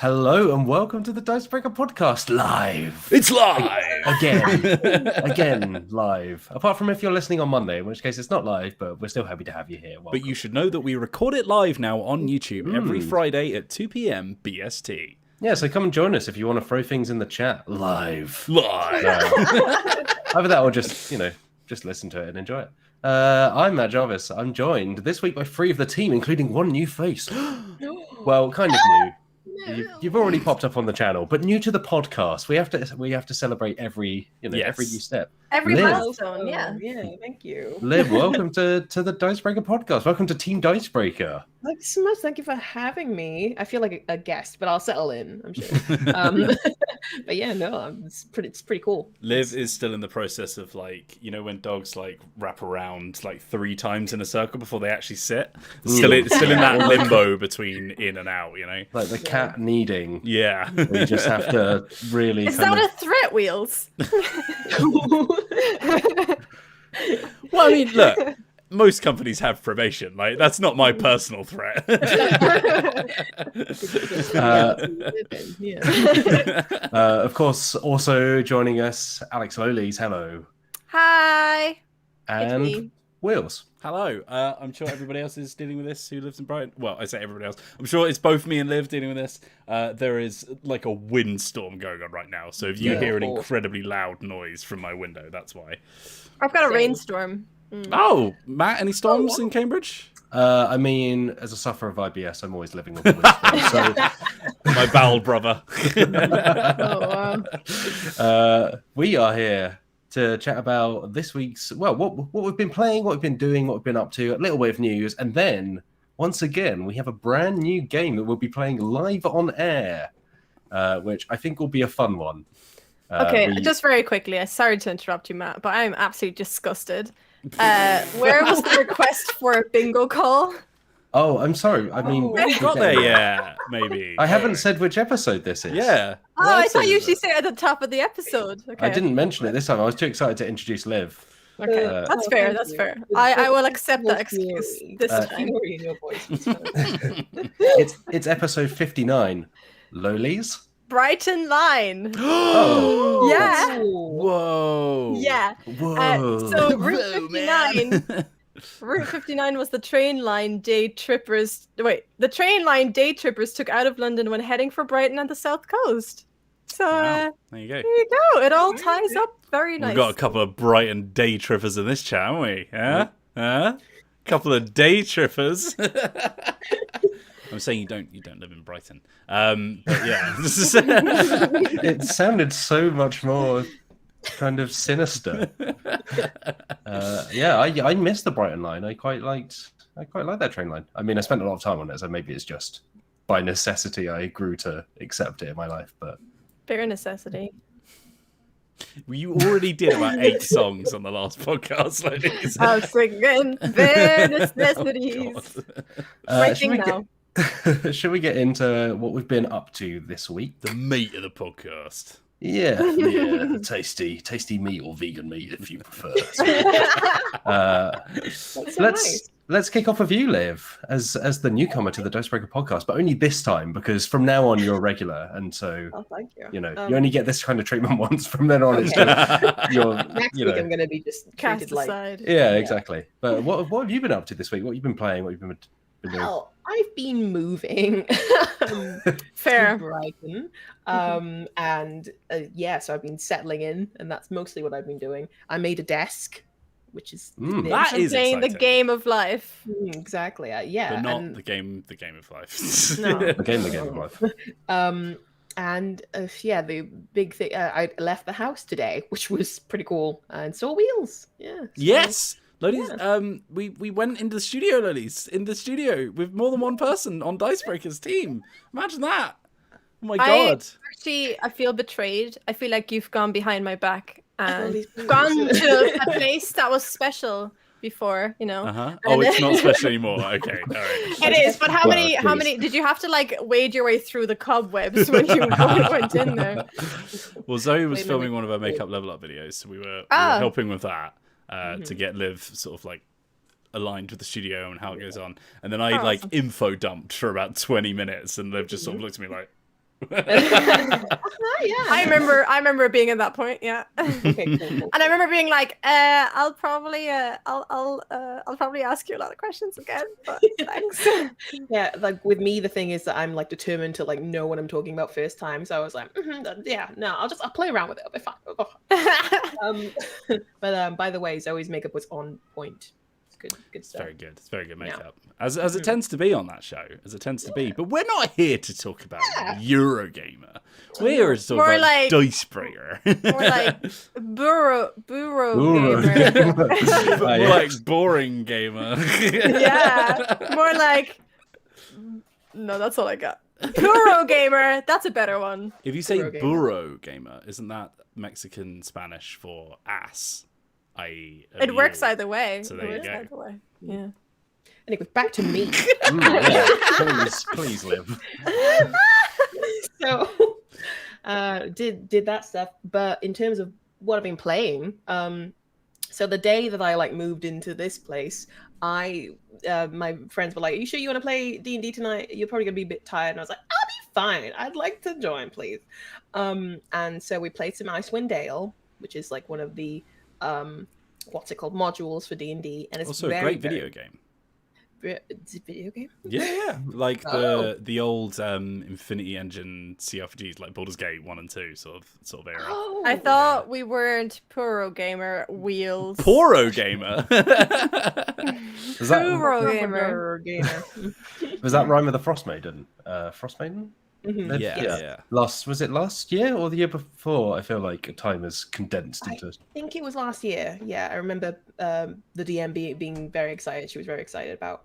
Hello and welcome to the Dicebreaker podcast live. It's live Again, live. Apart from if you're listening on Monday, in which case it's not live, but we're still happy to have you here. Welcome. But you should know that we record it live now on YouTube every Friday at 2 p.m. BST. Yeah, so come and join us if you want to throw things in the chat live. Either that or just listen to it and enjoy it. I'm Matt Jarvis. I'm joined this week by 3 of the team, including one new face. Well, kind of new. You've already popped up on the channel, but new to the podcast. We have to celebrate every every new step. Every Liv. milestone, yeah. Thank you. Liv, welcome to the Dicebreaker podcast. Welcome to Team Dicebreaker. Thank you so much. Thank you for having me. I feel like a guest, but I'll settle in, I'm sure. But yeah, no, it's pretty cool. Liv is still in the process of when dogs wrap around 3 times in a circle before they actually sit. Still in that limbo between in and out, Like the cat kneading. Yeah. We just have to really. Is that a threat, Wheels? Well, I mean, look, most companies have probation. That's not my personal threat. Of course, also joining us, Alex Lolies. Hello. Hi. And me. Wheels. Hello. I'm sure everybody else is dealing with this who lives in Brighton. Well, I say everybody else. I'm sure it's both me and Liv dealing with this. There is a windstorm going on right now. So if you hear an incredibly loud noise from my window, that's why. I've got a rainstorm. Oh, Matt, any storms in Cambridge? I mean, as a sufferer of IBS, I'm always living with the windstorm. So My bowel brother. we are here to chat about this week's, what we've been playing, what we've been doing, what we've been up to, a little bit of news, and then, once again, we have a brand new game that we'll be playing live on air, which I think will be a fun one. Just very quickly, sorry to interrupt you, Matt, but I'm absolutely disgusted. Where was the request for a bingo call? Oh, I'm sorry. I mean, We got there yet, maybe. I haven't said which episode this is. Yeah. Oh, I thought you usually say it at the top of the episode. Okay. I didn't mention it this time. I was too excited to introduce Liv. Okay, that's fair. That's fair. I will accept that excuse this time. In your voice. It's episode 59. Lolies? Brighton Line. Oh. Yeah. Whoa. Yeah. Whoa. So Route 59. Route 59 was the train line day trippers. Wait, the train line day trippers took out of London when heading for Brighton and the south coast. So Wow. There you go. there you go. It all ties up very nice. We've got a couple of Brighton day trippers in this chat, haven't we? Yeah? Couple of day trippers. I'm saying you don't live in Brighton. But yeah. It sounded so much more kind of sinister. I missed the Brighton line. I quite liked that train line. I mean, I spent a lot of time on it, so maybe it's just by necessity I grew to accept it in my life. But Bare necessity. You already did about 8 songs on the last podcast, ladies. I was singing bare necessities. Writing now. Should we get into what we've been up to this week? The meat of the podcast. Yeah, the tasty meat or vegan meat if you prefer. Let's kick off with you, Liv, as the newcomer to the Dicebreaker podcast, but only this time because from now on you're a regular, and so Thank you. you only get this kind of treatment once. From then on, it's just you're Next week I'm going to be just Cast treated like. aside. yeah, exactly. But what have you been up to this week? What have you been playing? What have you been doing? Well, I've been moving Fair. to Brighton, and so I've been settling in, and that's mostly what I've been doing. I made a desk, which is That is Playing the exciting. game of life. exactly But not the game of life. No. The game of life. The big thing, I left the house today, which was pretty cool, and saw Wheels. Yeah. So, Yes. Ladies, we went into the studio, ladies, in the studio with more than one person on Dicebreaker's team. Imagine that. Oh my god. Actually, I feel betrayed. I feel like you've gone behind my back and these gone things. to a place that was special before, Uh-huh. Oh, it's not special anymore. Okay, all right. It is, but how Well, many did you have to wade your way through the cobwebs when you went in there? Well, Zoe was Wait, filming one of her makeup level up videos, so we were helping with that to get Liv sort of aligned with the studio and how it goes on. And then I info dumped for about 20 minutes, and Liv just sort of looked at me like, Yeah. I remember being at that point, yeah. Okay, cool. And I remember being like, I'll probably ask you a lot of questions again, but thanks. Yeah, like with me, the thing is that I'm like determined to like know what I'm talking about first time. So I was like, yeah, no, I'll play around with it. It'll be fine. But by the way, Zoe's makeup was on point. It's good stuff. Very good. It's very good makeup. As it tends to be on that show, as it tends to be. But we're not here to talk about Eurogamer. We're here to talk More about like- Dicebreaker. More like burro gamer. More like boring gamer. Yeah, more like. No, that's all I got. Burro gamer. That's a better one. If you say Burro gamer. burro gamer, isn't that Mexican Spanish for ass? I.e. a It works mule? either way. So It there you works go. either way. Yeah. Anyway, back to me. Please live. So did that stuff, but in terms of what I've been playing, so the day that I like moved into this place, my friends were like, "Are you sure you want to play D&D tonight? You're probably gonna be a bit tired." And I was like, "I'll be fine. I'd like to join, please." And so we played some Icewind Dale, which is like one of the what's it called, modules for D&D, and it's Also very, a great video game. It's a video game. Yeah, like Oh. the old Infinity Engine CRPGs, like Baldur's Gate 1 and 2 sort of era. Oh, I thought we weren't Puro Gamer wheels. Poro gamer. Was that, Puro Gamer. was that rhyme with the Frost Maiden? Frost Maiden? Mhm. yeah. Was it last year or the year before? I feel like time has condensed into. I think it was last year. Yeah, I remember the DM being very excited. She was very excited about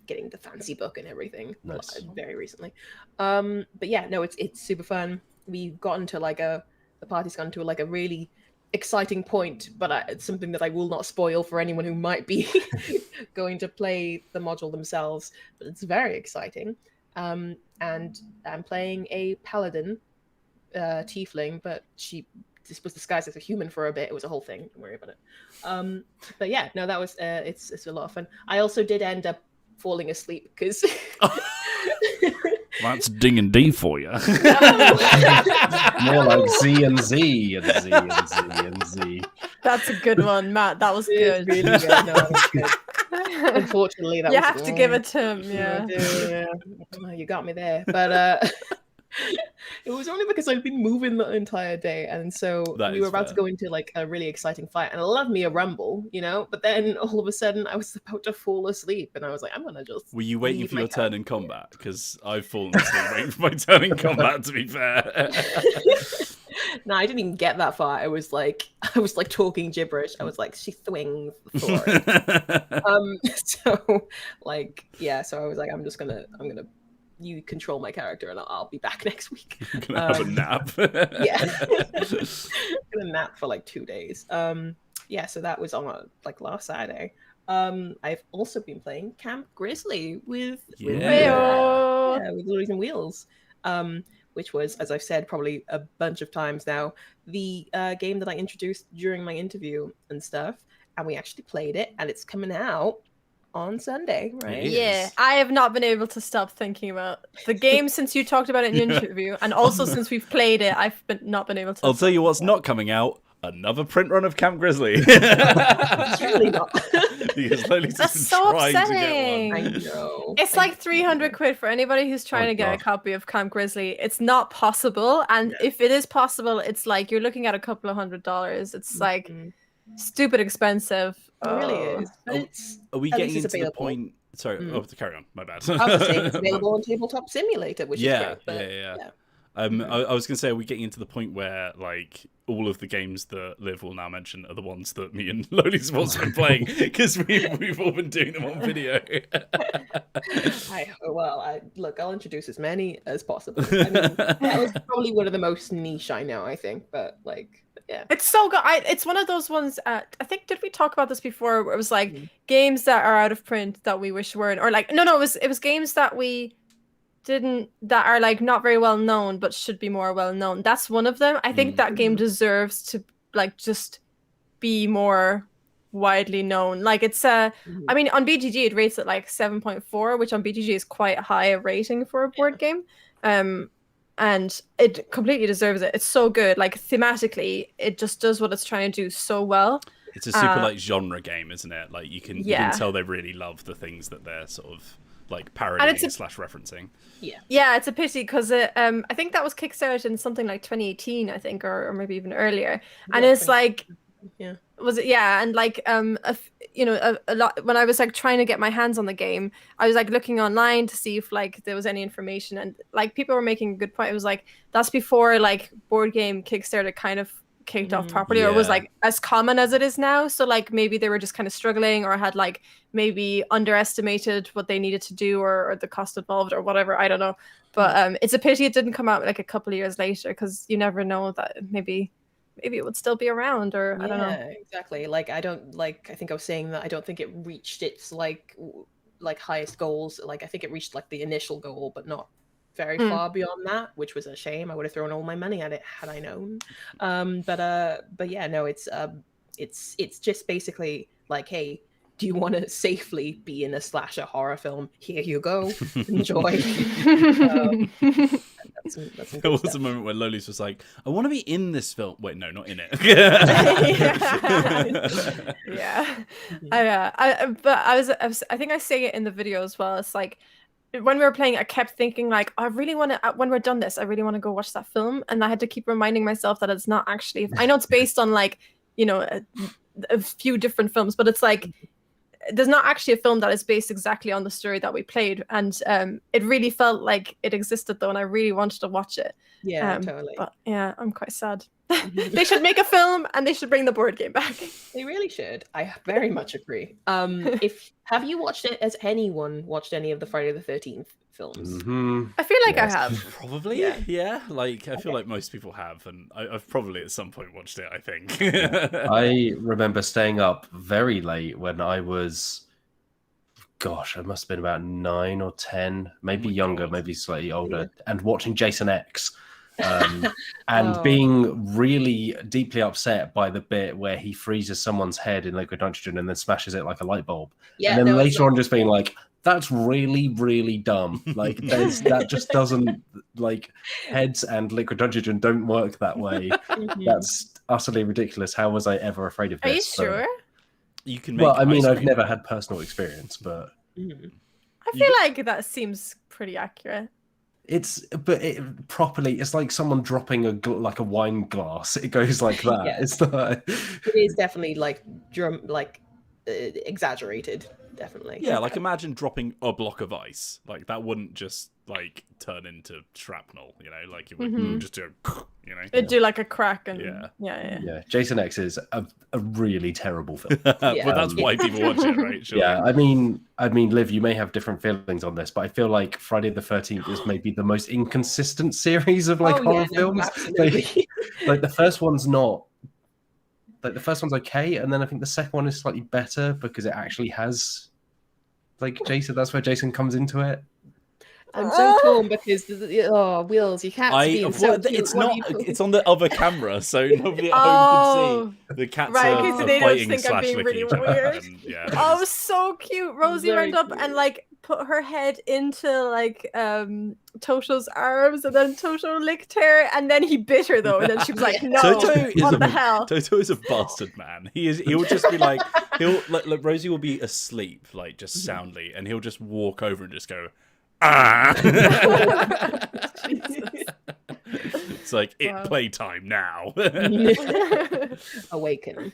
getting the fancy book and everything. Nice. Very recently. But yeah, no, it's super fun. We've gotten to the party's gotten to like a really exciting point, but it's something that I will not spoil for anyone who might be going to play the module themselves. But it's very exciting. And I'm playing a paladin, tiefling, but she was disguised as a human for a bit. It was a whole thing. Don't worry about it. But yeah, no, that was it's a lot of fun. I also did end up falling asleep because That's D&D for you. More like Z and Z and Z and Z and Z. That's a good one, Matt. That was Really good. good. No, it was good. Unfortunately, that You was have to give it to him, yeah. Yeah. You got me there, but it was only because I'd been moving the entire day, and so That we is were about to fair. go into like a really exciting fight, and I love me a rumble, but then all of a sudden I was about to fall asleep, and I was like, I'm gonna just. Were you waiting leave for my your turn in character. combat? Because I've fallen asleep waiting for my turn in combat, to be fair. No, I didn't even get that far. I was like talking gibberish. I was like, she swings the sword. So like, yeah. So I was like, I'm gonna you control my character, and I'll be back next week. I'm gonna have a nap. Yeah, gonna nap for like 2 days. Yeah. So that was on like last Saturday. I've also been playing Camp Grizzly with Lolies and Wheels. Which was, as I've said probably a bunch of times now, the game that I introduced during my interview and stuff. And we actually played it, and it's coming out on Sunday, right? It Yeah, is. I have not been able to stop thinking about the game since you talked about it in the interview, and also since we've played it, not been able to. I'll tell you what's not coming out. Another print run of Camp Grizzly. It's really not. Because Lolies has That's been so trying to upsetting. get I one. know. It's like 300 quid for anybody who's trying Oh, to get a God. copy of Camp Grizzly. It's not possible, and if it is possible, it's like you're looking at a couple of $100s. It's like Mhm. stupid expensive. It really Oh. is. But it's. Are we At getting least it's into the available. point? Sorry, carry on. My bad. I was saying it's available on Tabletop Simulator, which Yeah, is great. But, yeah. I was going to say, are we getting into the point where, like, all of the games that Liv will now mention are the ones that me and Lolies have also been playing? Because we've all been doing them on video. Look, I'll introduce as many as possible. I mean, that was probably one of the most niche I know, I think. But, like, yeah. It's so good. It's one of those ones. I think did we talk about this before? Where it was like Mhm. games that are out of print that we wish weren't, or like no, it was games that we didn't that are like not very well known but should be more well known. That's one of them. I think that game deserves to like just be more widely known. Like it's I mean on BGG it rates at like 7.4, which on BGG is quite high a rating for a board game. and it completely deserves it. It's so good. Like thematically, it just does what it's trying to do so well. It's a super like genre game, isn't it? Like you can tell they really love the things that they're sort of like parodying / referencing. Yeah, it's a pity because I think that was kickstarted in something like 2018, I think, or maybe even earlier. And it's like, was it? Yeah, and like a lot when I was like trying to get my hands on the game, I was like looking online to see if like there was any information, and like people were making a good point. It was like that's before like board game Kickstarter kind of kicked off properly, or was like as common as it is now. So like maybe they were just kind of struggling, or had like maybe underestimated what they needed to do, or the cost involved, or whatever. I don't know, but it's a pity it didn't come out like a couple of years later, because you never know that maybe it would still be around, or I don't know. Exactly. Like I think I was saying that I don't think it reached its like highest goals. Like I think it reached like the initial goal, but not very far beyond that, which was a shame. I would have thrown all my money at it had I known. But yeah, no, it's just basically like, hey, do you want to safely be in a slasher horror film? Here you go, enjoy. There was a moment where Lolies was like, I want to be in this film. Wait, no, not in it. I think I say it in the video as well. It's like, when we were playing, I kept thinking like, I really want to, when we're done this, I really want to go watch that film. And I had to keep reminding myself that it's not actually, I know it's based on like, a few different films, but it's like, there's not actually a film that is based exactly on the story that we played. And it really felt like it existed though. And I really wanted to watch it. Yeah, totally. But yeah, I'm quite sad. They should make a film and they should bring the board game back. They really should. I very much agree. Have you watched it? Has anyone watched any of the Friday the 13th films? I feel like I have. Probably, yeah. Like I feel like most people have, and I've probably at some point watched it. I think. I remember staying up very late when I was, gosh, I must have been about 9 or 10, maybe younger, maybe slightly older, and watching Jason X. And being really deeply upset by the bit where he freezes someone's head in liquid nitrogen and then smashes it like a light bulb. Yeah, and then later on just being like, that's really, really dumb. Like that just doesn't, like, heads and liquid nitrogen don't work that way. That's utterly ridiculous. How was I ever afraid of this? Are you sure? You can make well, I mean, I've never had personal experience, but I feel like that seems pretty accurate. Properly, it's like someone dropping a wine glass. It goes like that. Yeah. It's not. It is definitely like exaggerated. Definitely. Yeah, like imagine dropping a block of ice. Like that wouldn't just like turn into shrapnel. Like it would just do. It'd do like a crack and yeah. Jason X is a really terrible film. But that's why people watch it, right? Sure. Yeah, I mean, Liv, you may have different feelings on this, but I feel like Friday the 13th is maybe the most inconsistent series of horror films. Like the first one's not. Like the first one's okay, and then I think the second one is slightly better because it actually has like Jason. That's where Jason comes into it. I'm so torn because Wheels, you can't see. It's not. It's on the other camera, so nobody at home can see. The cats are fighting slash licking really each other. weird. And, Oh, so cute. Rosie went up and like put her head into like Toto's arms, and then Toto licked her, and then he bit her though, and then she was like, "No, what the hell?" Toto is a bastard, man. He'll just be like, like Rosie will be asleep, like just soundly, and he'll just walk over and just go, ah. It's like playtime now. Awaken.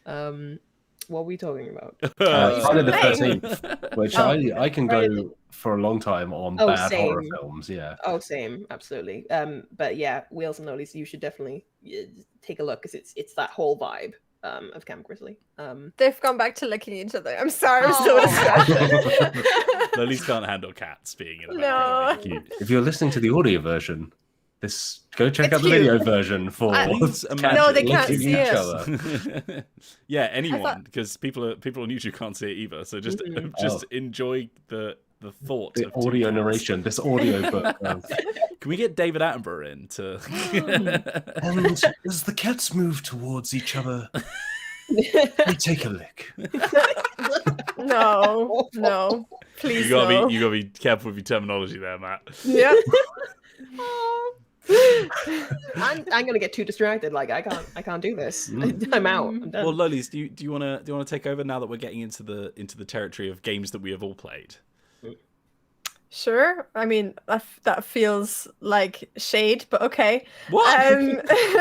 What are we talking about? Friday the 13th, which I can go for a long time on bad horror films. Yeah. Oh, same, absolutely. But yeah, Wheels and Lolies, you should definitely take a look because it's that whole vibe of Camp Grizzly. They've gone back to licking each other. I'm sorry, I'm so distracted. Lolies can't handle cats being in the background. If you're listening to the audio vertion, go check out the video version for no, they can't see each other. Yeah, anyone, because people on YouTube can't see it either. So just enjoy the thought the of audio narration, this audio book. Can we get David Attenborough in to? And as the cats move towards each other, they take a lick. No, please. You gotta be careful with your terminology there, Matt. Yep. I'm gonna get too distracted. Like I can't do this. I'm out. I'm done. Well, Lolies, do you want to take over now that we're getting into the territory of games that we have all played? Sure. I mean, that feels like shade, but okay. What?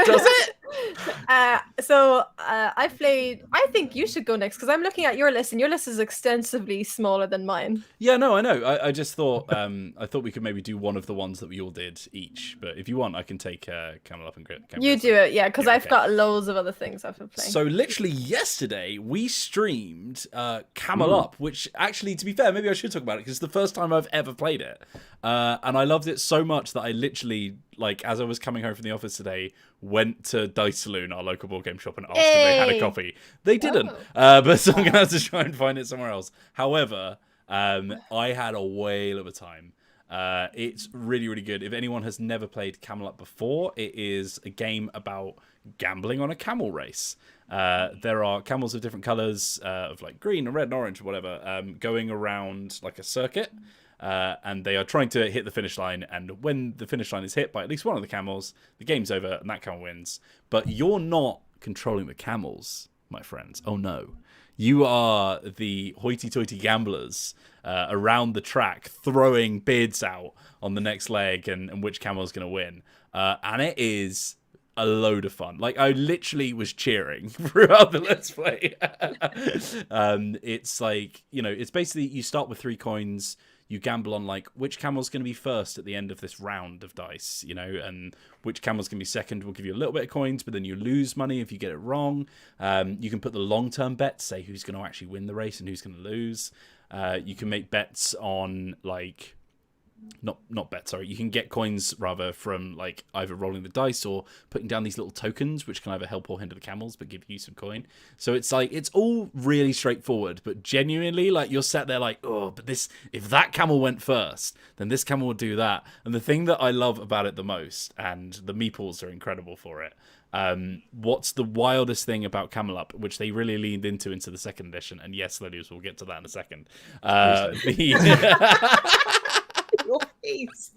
Does it? I played. I think you should go next because I'm looking at your list, and your list is extensively smaller than mine. Yeah, no, I know. I just thought we could maybe do one of the ones that we all did each. But if you want, I can take Camel Up and Camp You Grizzly. do it, yeah, because Yeah, I've okay. got loads of other things I've been playing. So literally yesterday we streamed Camel Up, which actually, to be fair, maybe I should talk about it because it's the first time I've ever played it, and I loved it so much that I literally, like, as I was coming home from the office today, went to Dice Saloon, our local board game shop, and asked if they had a copy. They didn't, but so I'm gonna have to try and find it somewhere else. However, I had a whale of a time. It's really, really good. If anyone has never played Camel Up before, it is a game about gambling on a camel race. There are camels of different colors, of like green and red and orange, whatever, going around like a circuit. And they are trying to hit the finish line. And when the finish line is hit by at least one of the camels, the game's over and that camel wins. But you're not controlling the camels, my friends. Oh no. You are the hoity-toity gamblers around the track throwing bids out on the next leg and which camel is going to win. And it is a load of fun. Like, I literally was cheering throughout the Let's Play. It's like, you know, it's basically you start with 3 coins. You gamble on, like, which camel's going to be first at the end of this round of dice, you know, and which camel's going to be second will give you a little bit of coins, but then you lose money if you get it wrong. You can put the long-term bets, say who's going to actually win the race and who's going to lose. You can make bets on, like, not bets, sorry. You can get coins, rather, from, like, either rolling the dice or putting down these little tokens, which can either help or hinder the camels, but give you some coin. So it's, like, it's all really straightforward, but genuinely, like, you're sat there like, oh, but this, if that camel went first, then this camel would do that. And the thing that I love about it the most, and the meeples are incredible for it, what's the wildest thing about Camel Up, which they really leaned into the second edition, and yes, Lolies, we'll get to that in a second. Your face.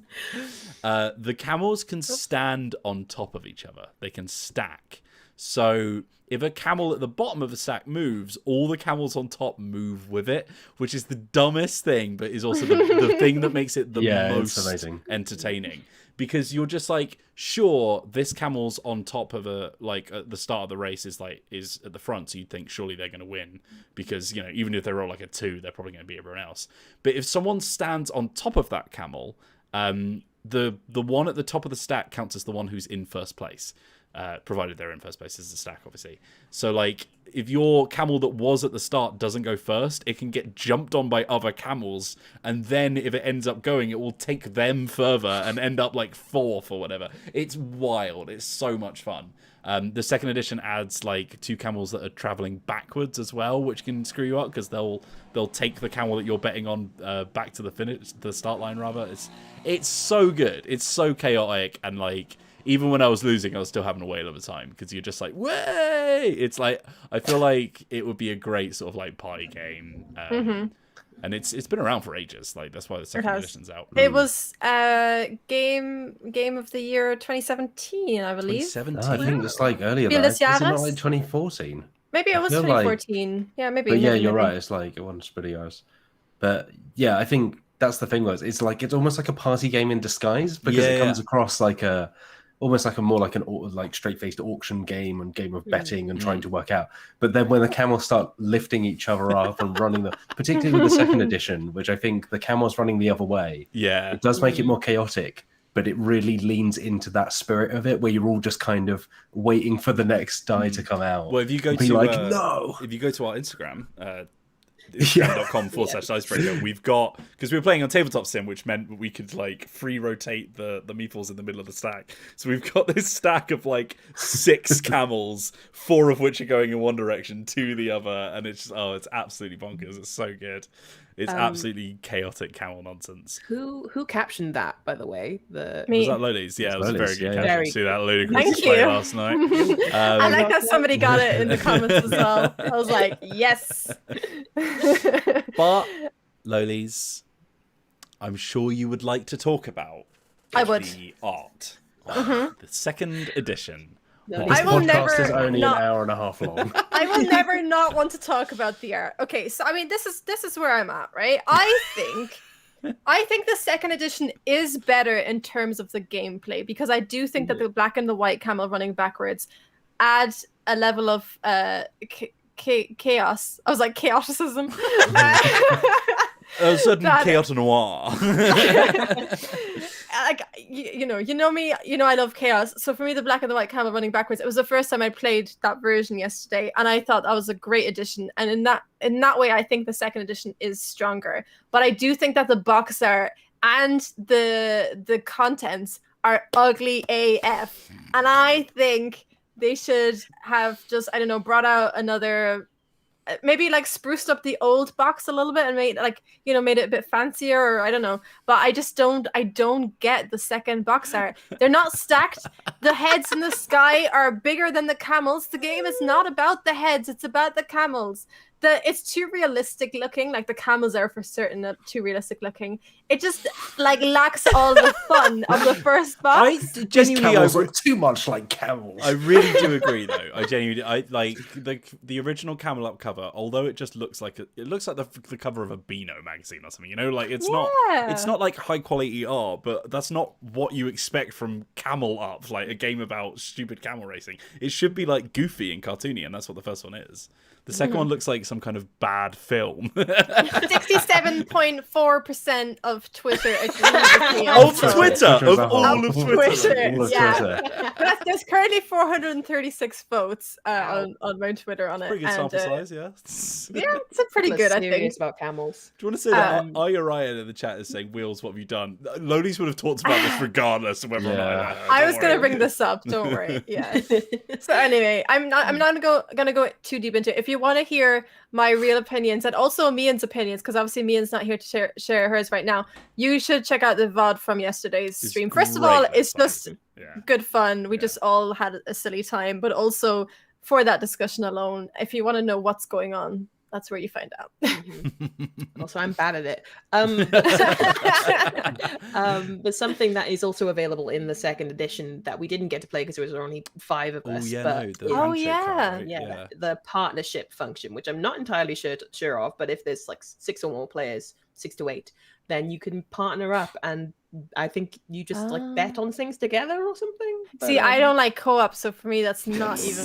The camels can stand on top of each other. They can stack. So if a camel at the bottom of the stack moves, all the camels on top move with it, which is the dumbest thing, but is also the thing that makes it the most entertaining. Because you're just like, sure, this camel's on top of at the start of the race is at the front, so you'd think surely they're going to win because, you know, even if they roll like a 2, they're probably going to beat everyone else. But if someone stands on top of that camel, the one at the top of the stack counts as the one who's in first place, provided they're in first place as the stack, obviously. So, like, if your camel that was at the start doesn't go first, it can get jumped on by other camels, and then if it ends up going, it will take them further and end up like 4th or whatever. It's wild. It's so much fun. The second edition adds like 2 camels that are traveling backwards as well, which can screw you up because they'll take the camel that you're betting on back to the start line rather. It's so good. It's so chaotic, and like, even when I was losing, I was still having a whale of a time because you're just like, way! It's like, I feel like it would be a great sort of like party game. And it's been around for ages. Like, that's why the second edition's out. It was game of the year 2017, I believe. 2017. I think it's like earlier Spiel than des that. Isn't it Jahres? like 2014? Maybe it was feel 2014. Yeah, maybe. But yeah, maybe, you're maybe. right. It's like it wasn't pretty hours. But yeah, I think that's the thing. Was it's almost like a party game in disguise because it comes across like almost like like straight-faced auction game and game of betting and trying to work out. But then when the camels start lifting each other up and running particularly with the second edition, which I think the camel's running the other way, it does make it more chaotic. But it really leans into that spirit of it, where you're all just kind of waiting for the next die to come out. Well, if you go to no, if you go to our Instagram, Instagram.com/Dicebreaker, we've got, because we were playing on tabletop sim, which meant we could like free rotate the meeples in the middle of the stack. So we've got this stack of like 6 camels, 4 of which are going in one direction, 2 the other, and it's just, it's absolutely bonkers. It's so good. It's absolutely chaotic camel nonsense. Who captioned that, by the way? Me. Was that Lolies? Yeah, it was a very good caption. Very See that ludicrous Thank display you. last night. I like that somebody got it in the comments as well. I was like, yes. But Lolies, I'm sure you would like to talk about I would. the art The second edition. No, This I will podcast is never only not- an hour and a half long. I will never not want to talk about the art. Okay, so I mean, this is where I'm at, right? I think the second edition is better in terms of the gameplay because I do think that the black and the white camel running backwards add a level of chaos. I was like chaoticism. A certain chaos noir. Like you know me, I love chaos. So for me, the black and the white camel running backwards, it was the first time I played that version yesterday, and I thought that was a great addition. And in that way, I think the second edition is stronger. But I do think that the box art and the contents are ugly AF, and I think they should have just, I don't know, brought out another, maybe like spruced up the old box a little bit and made it a bit fancier, or I don't know. But I don't get the second box art. They're not stacked. The heads in the sky are bigger than the camels. The game is not about the heads, it's about the camels. It's too realistic looking, like the camels are for certain too realistic looking. It just like lacks all the fun of the first box. Camels look too much like camels. I really do agree, though. I like the original Camel Up cover. Although it just looks like the cover of a Beano magazine or something. Like it's not like high quality art, but that's not what you expect from Camel Up, like a game about stupid camel racing. It should be like goofy and cartoony, and that's what the first one is. The second one looks like some kind of bad film. 67.4% of Twitter agree with me. Of Twitter? Of all of Twitter? Yeah. But there's currently 436 votes on my Twitter on it. Pretty good sample size, yeah. Yeah, it's a pretty good, I think. About camels. Do you want to say that? Ryan in the chat is saying, Wheels, what have you done? Lolies would have talked about this regardless of whether or not I was going to bring this up, don't worry. Yeah. So anyway, I'm not gonna go too deep into it. If you want to hear my real opinions and also Mian's opinions, because obviously Mian's not here to share hers right now, you should check out the VOD from yesterday's stream. First of all, it's just good fun. We just all had a silly time, but also for that discussion alone, if you want to know what's going on, that's where you find out. Also, I'm bad at it. But something that is also available in the second edition that we didn't get to play because there was only 5 of us. The partnership function, which I'm not entirely sure of, but if there's like 6 or more players, 6 to 8, then you can partner up, and I think you just like bet on things together or something. But, see, I don't like co-op, so for me that's not even.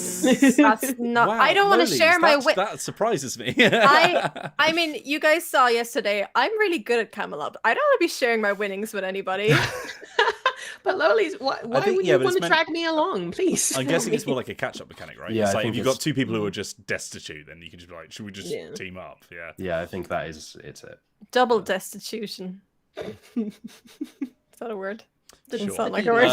That's not. Wow, I don't want to share my. That surprises me. I mean, you guys saw yesterday. I'm really good at Camel Up. I don't want to be sharing my winnings with anybody. But Lolies, why would you want to drag me along, please? I'm guessing it's more like a catch-up mechanic, right? Yeah, it's like if you've got 2 people who are just destitute, then you can just be like, should we just team up? Yeah. Yeah, I think it's it. Double destitution. Is that a word? Didn't sound like a word.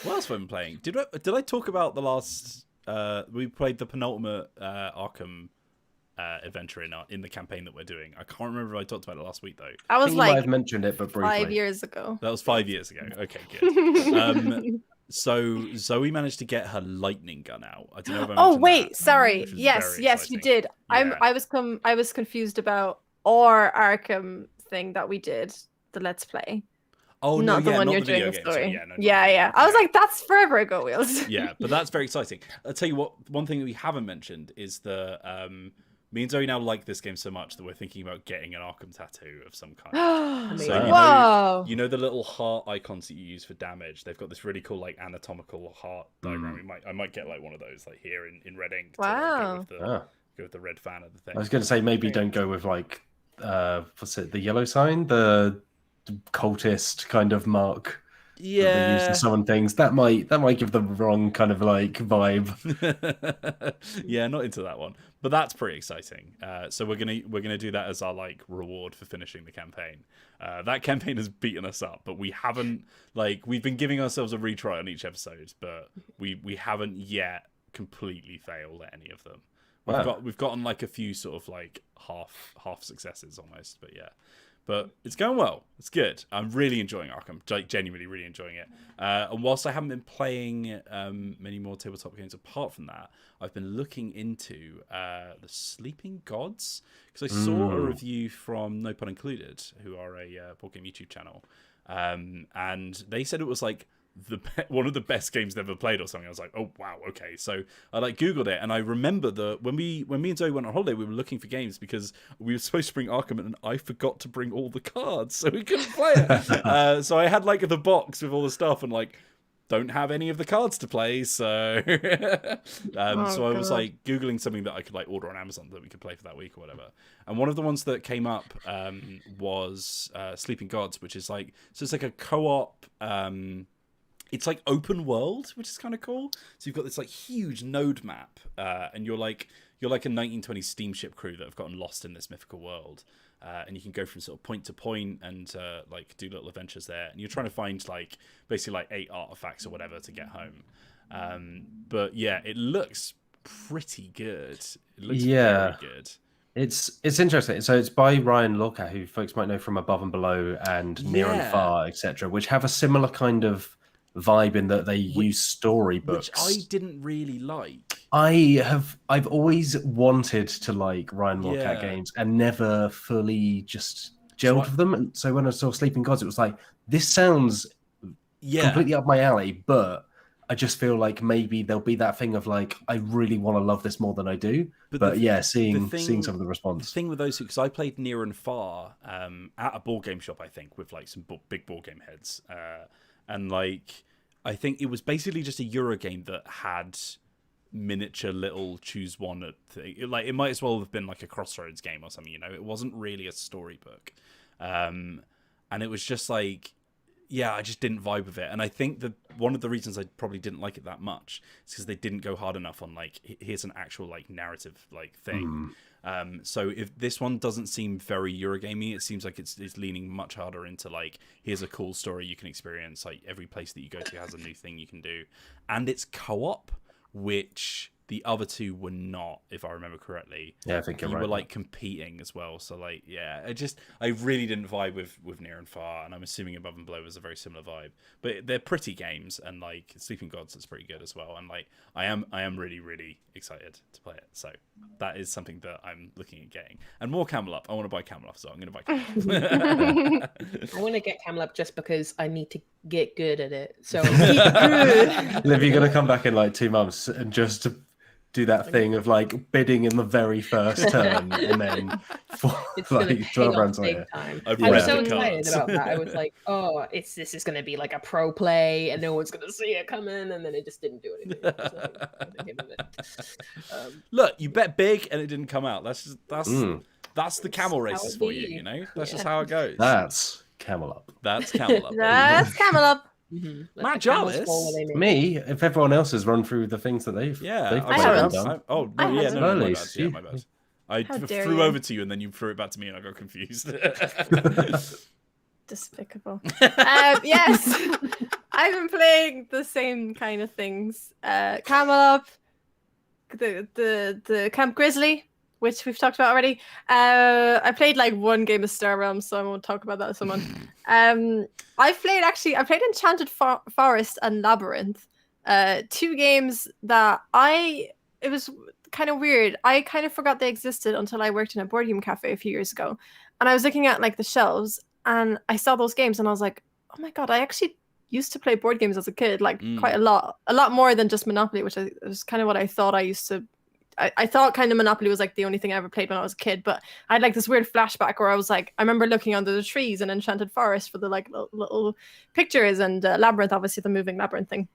What else have I been playing? Did I talk about the last? We played the penultimate Arkham adventure in the campaign that we're doing. I can't remember if I talked about it last week though. I was like, I've mentioned it, but briefly. 5 years ago. That was 5 years ago. Okay, good. So Zoe managed to get her lightning gun out. I don't know if I mentioned that, sorry. Yes, you did. Yeah. I was confused about our Arkham thing that we did, the Let's Play. Oh, not no, the one not you're the doing video the game. story. Yeah. I was like, that's forever ago, Wheels. Yeah, but that's very exciting. I'll tell you what, one thing that we haven't mentioned is the me and Zoe now like this game so much that we're thinking about getting an Arkham tattoo of some kind. So you know the little heart icons that you use for damage? They've got this really cool like anatomical heart diagram. I might get like one of those like here in red ink. Wow. Go with the red fan of the thing. I was going to say maybe don't go with like what's it, the yellow sign, the cultist kind of mark. Yeah, they use to summon things. That might give the wrong kind of like vibe. Yeah, not into that one, but that's pretty exciting. So we're gonna do that as our like reward for finishing the campaign. That campaign has beaten us up, but we haven't we've been giving ourselves a retry on each episode, but we haven't yet completely failed at any of them. We've gotten like a few sort of like half successes almost, but yeah. But it's going well. It's good. I'm really enjoying Arkham. Like, genuinely really enjoying it. And whilst I haven't been playing many more tabletop games apart from that, I've been looking into the Sleeping Gods. Because I saw a review from No Pun Included, who are a board game YouTube channel. and they said it was like one of the best games they've ever played or something. I was like, oh wow, okay. So I like Googled it, and I remember when me and Zoe went on holiday, we were looking for games because we were supposed to bring Arkham, and I forgot to bring all the cards, so we couldn't play it. So I had like the box with all the stuff, and like don't have any of the cards to play. So so I was like Googling something that I could like order on Amazon that we could play for that week or whatever. And one of the ones that came up was Sleeping Gods, which is like, so it's like a co-op. It's like open world, which is kind of cool. So you've got this like huge node map, and you're like a 1920s steamship crew that have gotten lost in this mythical world, and you can go from sort of point to point and like do little adventures there. And you're trying to find like basically like 8 artifacts or whatever to get home. But yeah, it looks pretty good. It looks very good. It's interesting. So it's by Ryan Lorca, who folks might know from Above and Below and Near and Far, etc., which have a similar kind of vibe in that they use storybooks, which I didn't really like. I've always wanted to like Ryan Lorcat games and never fully just gelled with them. And so when I saw Sleeping Gods, it was like, this sounds completely up my alley, but I just feel like maybe there'll be that thing of like, I really want to love this more than I do. But seeing some of the response. The thing with those two, because I played Near and Far at a board game shop, I think, with like some big board game heads. And like, I think it was basically just a Euro game that had miniature little choose one thing. Like, it might as well have been like a Crossroads game or something, you know? It wasn't really a storybook. And it was just like, yeah, I just didn't vibe with it. And I think that one of the reasons I probably didn't like it that much is because they didn't go hard enough on like, here's an actual like narrative like thing. So if this one doesn't seem very Eurogamey, it seems like it's leaning much harder into like, here's a cool story you can experience. Like every place that you go to has a new thing you can do, and it's co-op, which the other two were not, if I remember correctly. Yeah, I think you're right. You were like competing as well. So like, yeah, I really didn't vibe with Near and Far, and I'm assuming Above and Below was a very similar vibe. But they're pretty games, and like Sleeping Gods is pretty good as well. And like, I am really, really excited to play it. So that is something that I'm looking at getting. And more Camel Up. I want to buy Camel Up, so I'm going to buy Camel Up. I want to get Camel Up just because I need to get good at it. So Liv, you're going to come back in like 2 months and just do that thing of like bidding in the very first turn and then for like 12 rounds later. I was so excited about that. I was like, oh, this is going to be like a pro play and no one's going to see it coming, and then it just didn't do anything. So, look, you bet big and it didn't come out. That's the camel races for you, you know? That's just how it goes. That's Camel Up. That's Camel Up. That's Camel Up. Matt Jarvis? Me, if everyone else has run through the things that they've played and done. My bad. I flew over to you and then you threw it back to me and I got confused. Despicable. Yes, I've been playing the same kind of things. Camel Up, the Camp Grizzly, which we've talked about already. I played like one game of Star Realms, so I won't talk about that so much. I played Enchanted Forest and Labyrinth, 2 games that it was kind of weird. I kind of forgot they existed until I worked in a board game cafe a few years ago, and I was looking at like the shelves and I saw those games and I was like, oh my god, I actually used to play board games as a kid, like quite a lot more than just Monopoly, which was kind of what I thought I used to. I thought kind of Monopoly was like the only thing I ever played when I was a kid, but I had like this weird flashback where I was like, I remember looking under the trees in Enchanted Forest for the like little pictures, and Labyrinth, obviously the moving labyrinth thing.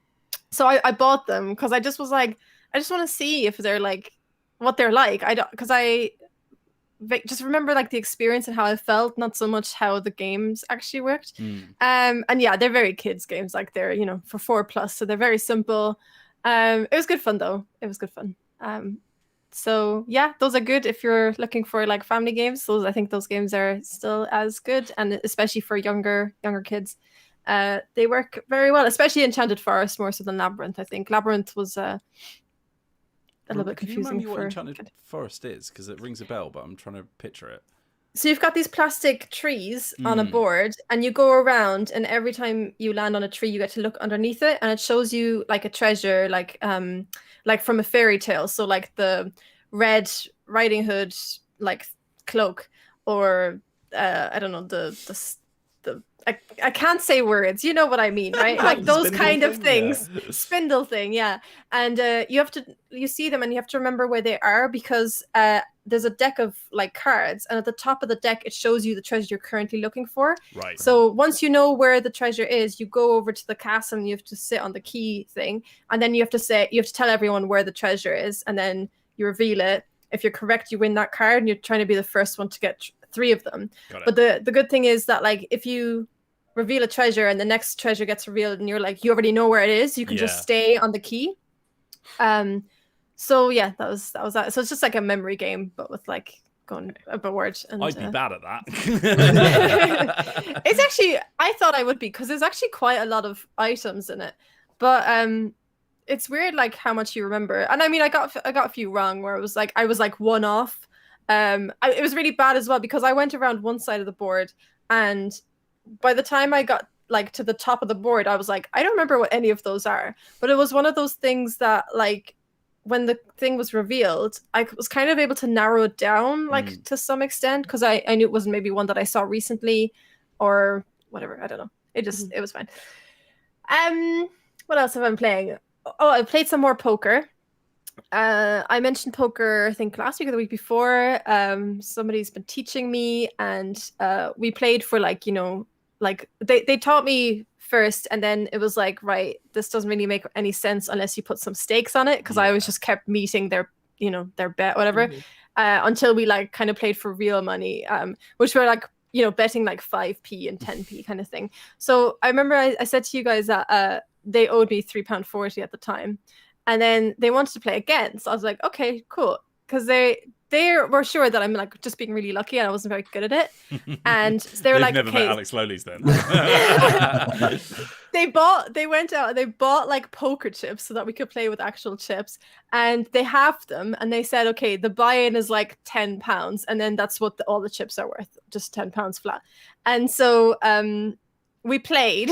So I bought them because I just was like, I just want to see if they're like what they're like. Because I just remember like the experience and how I felt, not so much how the games actually worked. And yeah, they're very kids games, like they're, you know, for 4+, so they're very simple. It was good fun though. It was good fun. So yeah, those are good if you're looking for like family games. I think those games are still as good, and especially for younger kids, they work very well. Especially Enchanted Forest more so than Labyrinth. I think Labyrinth was a little bit confusing. Can you remind me what Enchanted Forest is? Because it rings a bell, but I'm trying to picture it. So you've got these plastic trees on a board, and you go around, and every time you land on a tree, you get to look underneath it, and it shows you like a treasure, like from a fairy tale. So like the Red Riding Hood like cloak, or I don't know, the I can't say words. You know what I mean, right? Like those Spindle kind of thing, things. yeah. Spindle thing, yeah. And you see them and you have to remember where they are because there's a deck of like cards, and at the top of the deck it shows you the treasure you're currently looking for. Right. So once you know where the treasure is, you go over to the castle and you have to sit on the key thing, and then you have to tell everyone where the treasure is, and then you reveal it. If you're correct, you win that card, and you're trying to be the first one to get 3 of them. But the good thing is that like if you reveal a treasure and the next treasure gets revealed and you're like you already know where it is, you can just stay on the key. So yeah, that was that. So it's just like a memory game, but with like going a bit word. And I'd be bad at that. It's actually, I thought I would be, because there's actually quite a lot of items in it, but it's weird like how much you remember. And I mean, I got a few wrong where it was like I was like one off. It was really bad as well because I went around one side of the board, and by the time I got like to the top of the board, I was like, I don't remember what any of those are. But it was one of those things that like when the thing was revealed, I was kind of able to narrow it down like to some extent, because I knew it wasn't maybe one that I saw recently or whatever. I don't know. It was fine. What else have I been playing? Oh, I played some more poker. I mentioned poker, I think last week or the week before. Somebody's been teaching me, and we played for like, you know, like they taught me first, and then it was like, right, this doesn't really make any sense unless you put some stakes on it, because I always just kept meeting their, you know, their bet, whatever, until we like kind of played for real money, which were like, you know, betting like 5p and 10p kind of thing. So I remember I said to you guys that they owed me £3.40 at the time, and then they wanted to play again. So I was like, okay, cool, because they were sure that I'm like just being really lucky and I wasn't very good at it. And they were like, never okay. met Alex Lolies then. They went out and they bought like poker chips so that we could play with actual chips, and they halved them, and they said, okay, the buy-in is like £10, and then that's what all the chips are worth, just £10 flat. And so we played,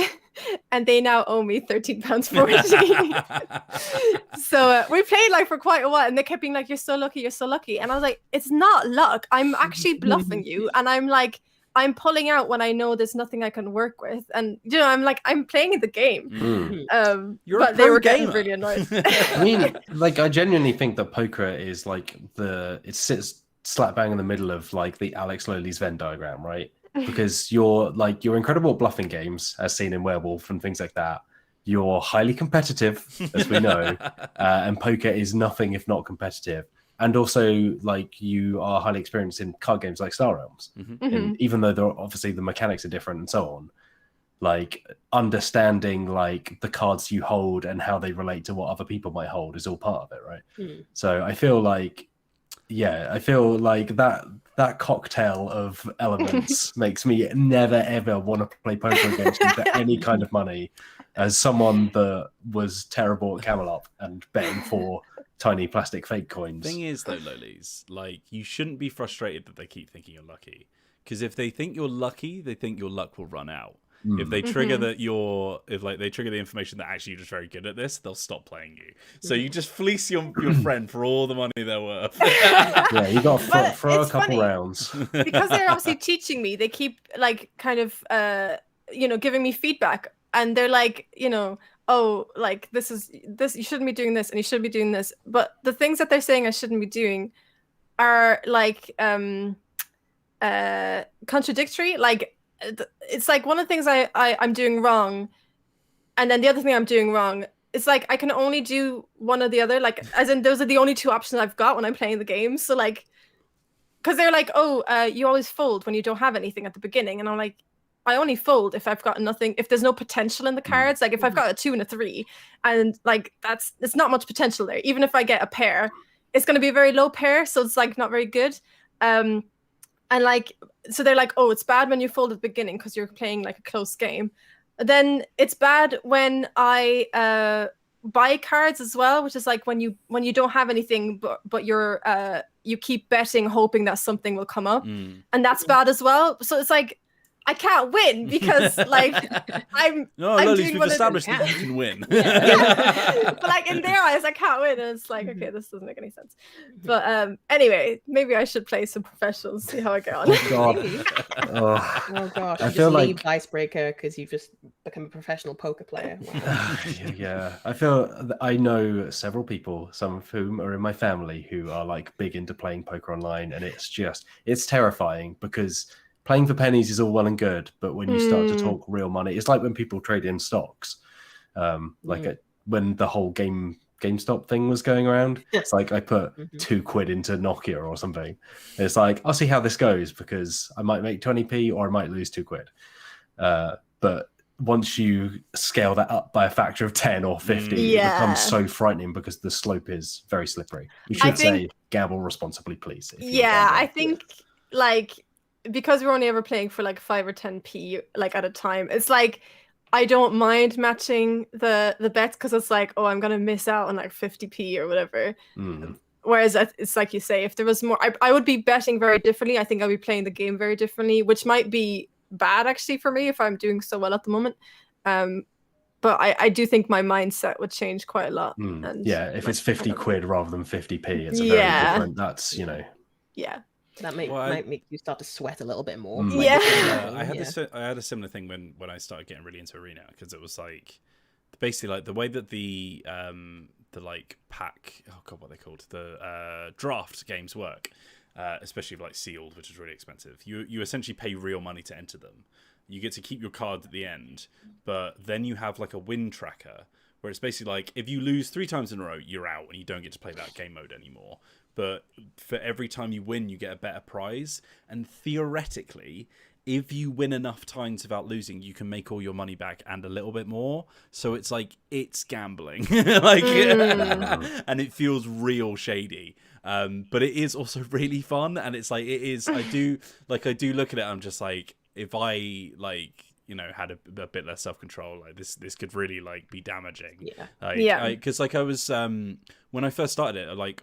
and they now owe me £13.40. So we played like for quite a while, and they kept being like, you're so lucky, and I was like, it's not luck, I'm actually bluffing you, and I'm like, I'm pulling out when I know there's nothing I can work with, and you know, I'm like, I'm playing the game. But they were getting really annoyed. I mean, like, I genuinely think that poker is like it sits slap bang in the middle of like the Alex Lolies Venn diagram, right? Because you're incredible at bluffing games, as seen in Werewolf and things like that. You're highly competitive, as we know, and poker is nothing if not competitive. And also, like, you are highly experienced in card games like Star Realms. And even though obviously the mechanics are different and so on, like, understanding like the cards you hold and how they relate to what other people might hold is all part of it, right? So I feel like that cocktail of elements makes me never ever want to play poker against you for any kind of money, as someone that was terrible at Camel Up and betting for tiny plastic fake coins. Thing is though, Lolies, like, you shouldn't be frustrated that they keep thinking you're lucky, because if they think you're lucky, they think your luck will run out. If they trigger that they trigger the information that actually you're just very good at this, they'll stop playing you. So you just fleece your friend for all the money they're worth. Yeah, you got to throw a couple rounds. Because they're obviously teaching me, they keep like kind of you know, giving me feedback, and they're like, you know, oh, like this, you shouldn't be doing this and you shouldn't be doing this. But the things that they're saying I shouldn't be doing are like contradictory. Like, it's like one of the things I'm doing wrong, and then the other thing I'm doing wrong, it's like I can only do one or the other, like, as in those are the only two options I've got when I'm playing the game. So like, because they're like, oh, you always fold when you don't have anything at the beginning, and I'm like, I only fold if I've got nothing, if there's no potential in the cards. Like, if I've got a 2 and a 3, and like it's not much potential there. Even if I get a pair, it's going to be a very low pair, so it's like not very good. And like, so they're like, oh, it's bad when you fold at the beginning because you're playing like a close game. Then it's bad when I buy cards as well, which is like when you don't have anything, but you're you keep betting hoping that something will come up, and that's bad as well. So it's like, I can't win because like I'm Lolies, doing we've one of the- established that you can win. yeah. But like in their eyes, I can't win, and it's like, okay, this doesn't make any sense. But anyway, maybe I should play some professionals, see how I get on. Oh god. Oh gosh, I you feel just leave like Dicebreaker because you've just become a professional poker player. Wow. yeah, I feel I know several people, some of whom are in my family, who are like big into playing poker online, and it's terrifying because playing for pennies is all well and good, but when you start to talk real money, it's like when people trade in stocks. When the whole GameStop thing was going around, it's like I put £2 into Nokia or something. It's like, I'll see how this goes because I might make 20p or I might lose £2. But once you scale that up by a factor of 10 or 50, it becomes so frightening because the slope is very slippery. We should say gamble responsibly, please. I think like because we're only ever playing for like 5 or 10p like at a time, it's like I don't mind matching the bets because it's like, oh, I'm gonna miss out on like 50p or whatever. Whereas it's like you say, if there was more, I would be betting very differently. I think I'd be playing the game very differently, which might be bad actually for me if I'm doing so well at the moment. But I do think my mindset would change quite a lot. And if it's £50 rather than 50p, it's a very different. That's that might make you start to sweat a little bit more. I had a similar thing when I started getting really into Arena because it was like basically like the way that the like pack, oh god, what are they called, the draft games work, especially like sealed, which is really expensive. You essentially pay real money to enter them. You get to keep your card at the end, but then you have like a win tracker where it's basically like if you lose 3 times in a row, you're out and you don't get to play that game mode anymore. But for every time you win, you get a better prize. And theoretically, if you win enough times without losing, you can make all your money back and a little bit more. So it's like, it's gambling. And it feels real shady. But it is also really fun. And it's like, I do look at it, I'm just like, if I like, had a bit less self-control, like this could really like be damaging. Because I was when I first started it, like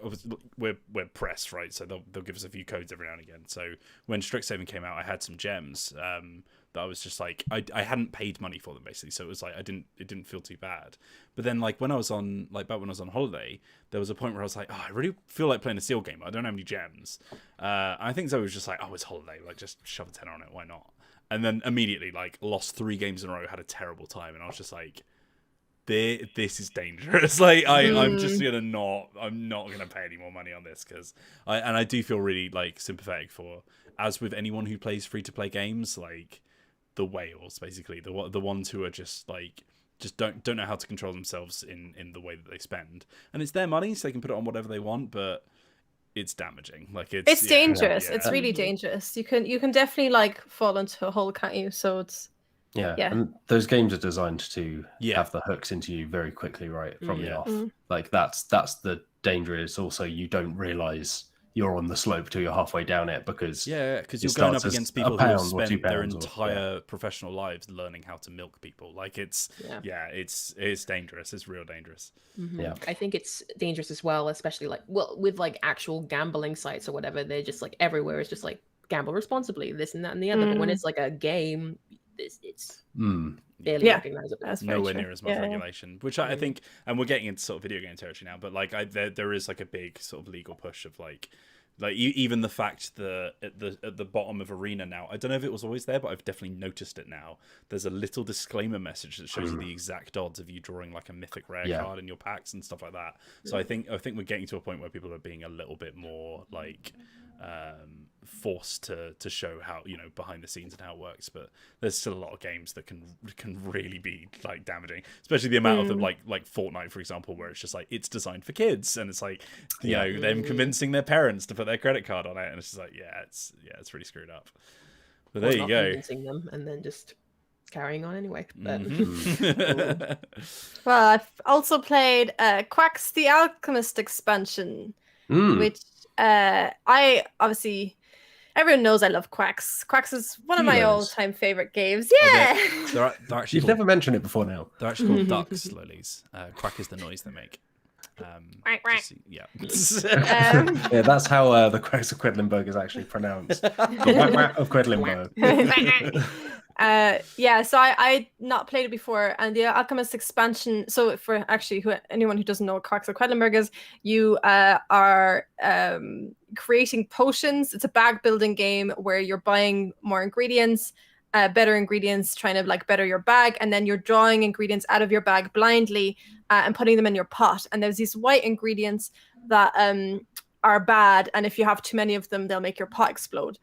we're press, right? So they'll give us a few codes every now and again. So when Strixhaven came out, I had some gems that I was just like I hadn't paid money for them basically, so it was like it didn't feel too bad. But then like when I was on holiday, there was a point where I was like, oh, I really feel like playing a seal game. I don't have any gems. I think so. It was just like, oh, it's holiday, like just shove a tenner on it, why not? And then immediately, like, lost 3 games in a row, had a terrible time, and I was just like, "This is dangerous." Like, I'm just I'm not gonna pay any more money on this because I do feel really like sympathetic for, as with anyone who plays free to play games, like the whales, basically the ones who are just don't know how to control themselves in the way that they spend, and it's their money, so they can put it on whatever they want, but it's damaging. Like it's dangerous. It's really dangerous. You can definitely like fall into a hole, can't you? So it's and those games are designed to have the hooks into you very quickly, right from the off. Like that's the danger. Is also you don't realize you're on the slope till you're halfway down it because you're going up against people who have spent their entire professional lives learning how to milk people. Like it's dangerous. It's real dangerous. I think it's dangerous as well, especially like with like actual gambling sites or whatever. They're just like everywhere. It's just like gamble responsibly, this and that and the other. But when it's like a game, it's barely recognizable. That's nowhere near as much regulation, which I think, and we're getting into sort of video game territory now, but like there is like a big sort of legal push of like even the fact that at the bottom of Arena now, I don't know if it was always there, but I've definitely noticed it now. There's a little disclaimer message that shows you the exact odds of you drawing like a mythic rare card in your packs and stuff like that. So I think we're getting to a point where people are being a little bit more like forced to show how, behind the scenes and how it works, but there's still a lot of games that can really be like damaging, especially the amount of them like Fortnite, for example, where it's just like it's designed for kids and it's like them convincing their parents to put their credit card on it, and it's just like it's really screwed up. But there you go, convincing them and then just carrying on anyway. But well, I've also played Quacks the Alchemist expansion, which I obviously, everyone knows I love Quacks. Quacks is one of my all-time favorite games. Yeah. They're actually You've never mentioned it before now. They're actually called ducks, Lolies. Quack is the noise they make. Yeah. Yeah, that's how the Quacks of Quedlinburg is actually pronounced. The Quack of Quedlinburg. Yeah, so I not played it before, and the Alchemist expansion. So for actually anyone who doesn't know what Quacks of Quedlinburg is, you are creating potions. It's a bag building game where you're buying more ingredients, better ingredients, trying to like better your bag, and then you're drawing ingredients out of your bag blindly and putting them in your pot. And there's these white ingredients that are bad, and if you have too many of them, they'll make your pot explode.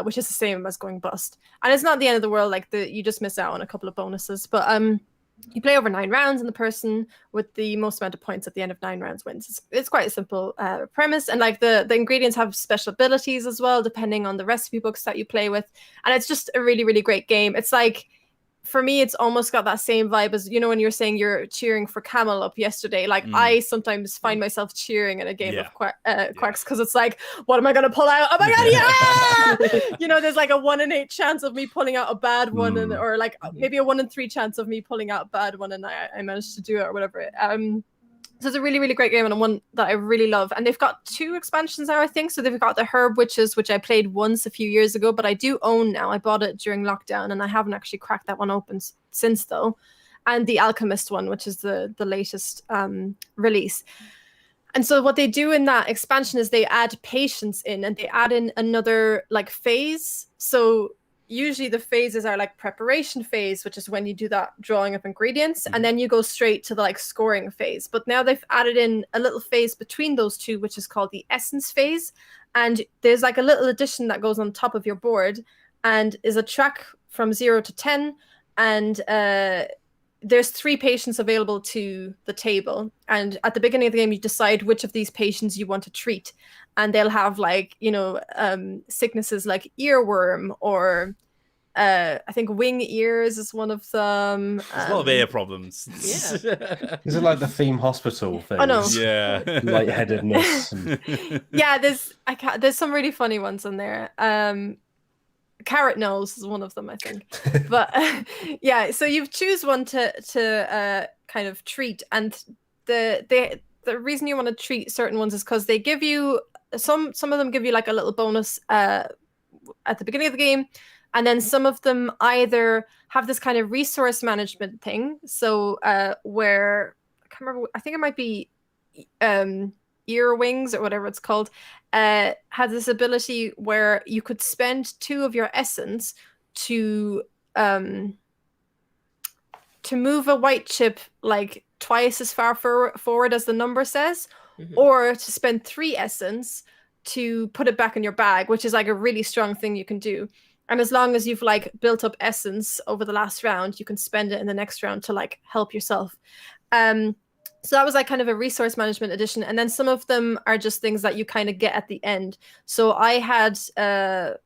Which is the same as going bust. And it's not the end of the world, like you just miss out on a couple of bonuses. But you play over 9 rounds, and the person with the most amount of points at the end of 9 rounds wins. It's quite a simple premise, and like the ingredients have special abilities as well, depending on the recipe books that you play with. And it's just a really, really great game. It's like, for me, it's almost got that same vibe as, you know, when you're saying you're cheering for Camel Up yesterday. Like, I sometimes find myself cheering in a game of Quacks, because it's like, what am I going to pull out? Oh my god, yeah! You know, there's like a 1 in 8 chance of me pulling out a bad one, or like maybe a 1 in 3 chance of me pulling out a bad one, and I managed to do it or whatever. So it's a really, really great game, and one that I really love. And they've got 2 expansions now, I think. So they've got the Herb Witches, which I played once a few years ago, but I do own now. I bought it during lockdown, and I haven't actually cracked that one open since, though. And the Alchemist one, which is the latest release. And so what they do in that expansion is they add patience in, and they add in another like phase. So usually the phases are like preparation phase, which is when you do that drawing of ingredients, and then you go straight to the like scoring phase. But now they've added in a little phase between those 2, which is called the essence phase. And there's like a little addition that goes on top of your board, and is a track from 0 to 10. And there's 3 patients available to the table. And at the beginning of the game, you decide which of these patients you want to treat. And they'll have like, you know, sicknesses like earworm, or I think wing ears is one of them. There's a lot of ear problems. Yeah. Is it like the theme hospital thing? Oh no. Yeah. Lightheadedness. And... Yeah, there's some really funny ones in there. Carrot nose is one of them, I think. But yeah, so you choose one to kind of treat, and the reason you want to treat certain ones is because they give you some of them give you like a little bonus at the beginning of the game, and then some of them either have this kind of resource management thing. So where I can't remember, I think it might be ear wings or whatever it's called, had this ability where you could spend 2 of your essence to move a white chip like twice as far forward as the number says, or to spend 3 essence to put it back in your bag, which is like a really strong thing you can do. And as long as you've like built up essence over the last round, you can spend it in the next round to like help yourself. So that was like kind of a resource management edition. And then some of them are just things that you kind of get at the end. So I had,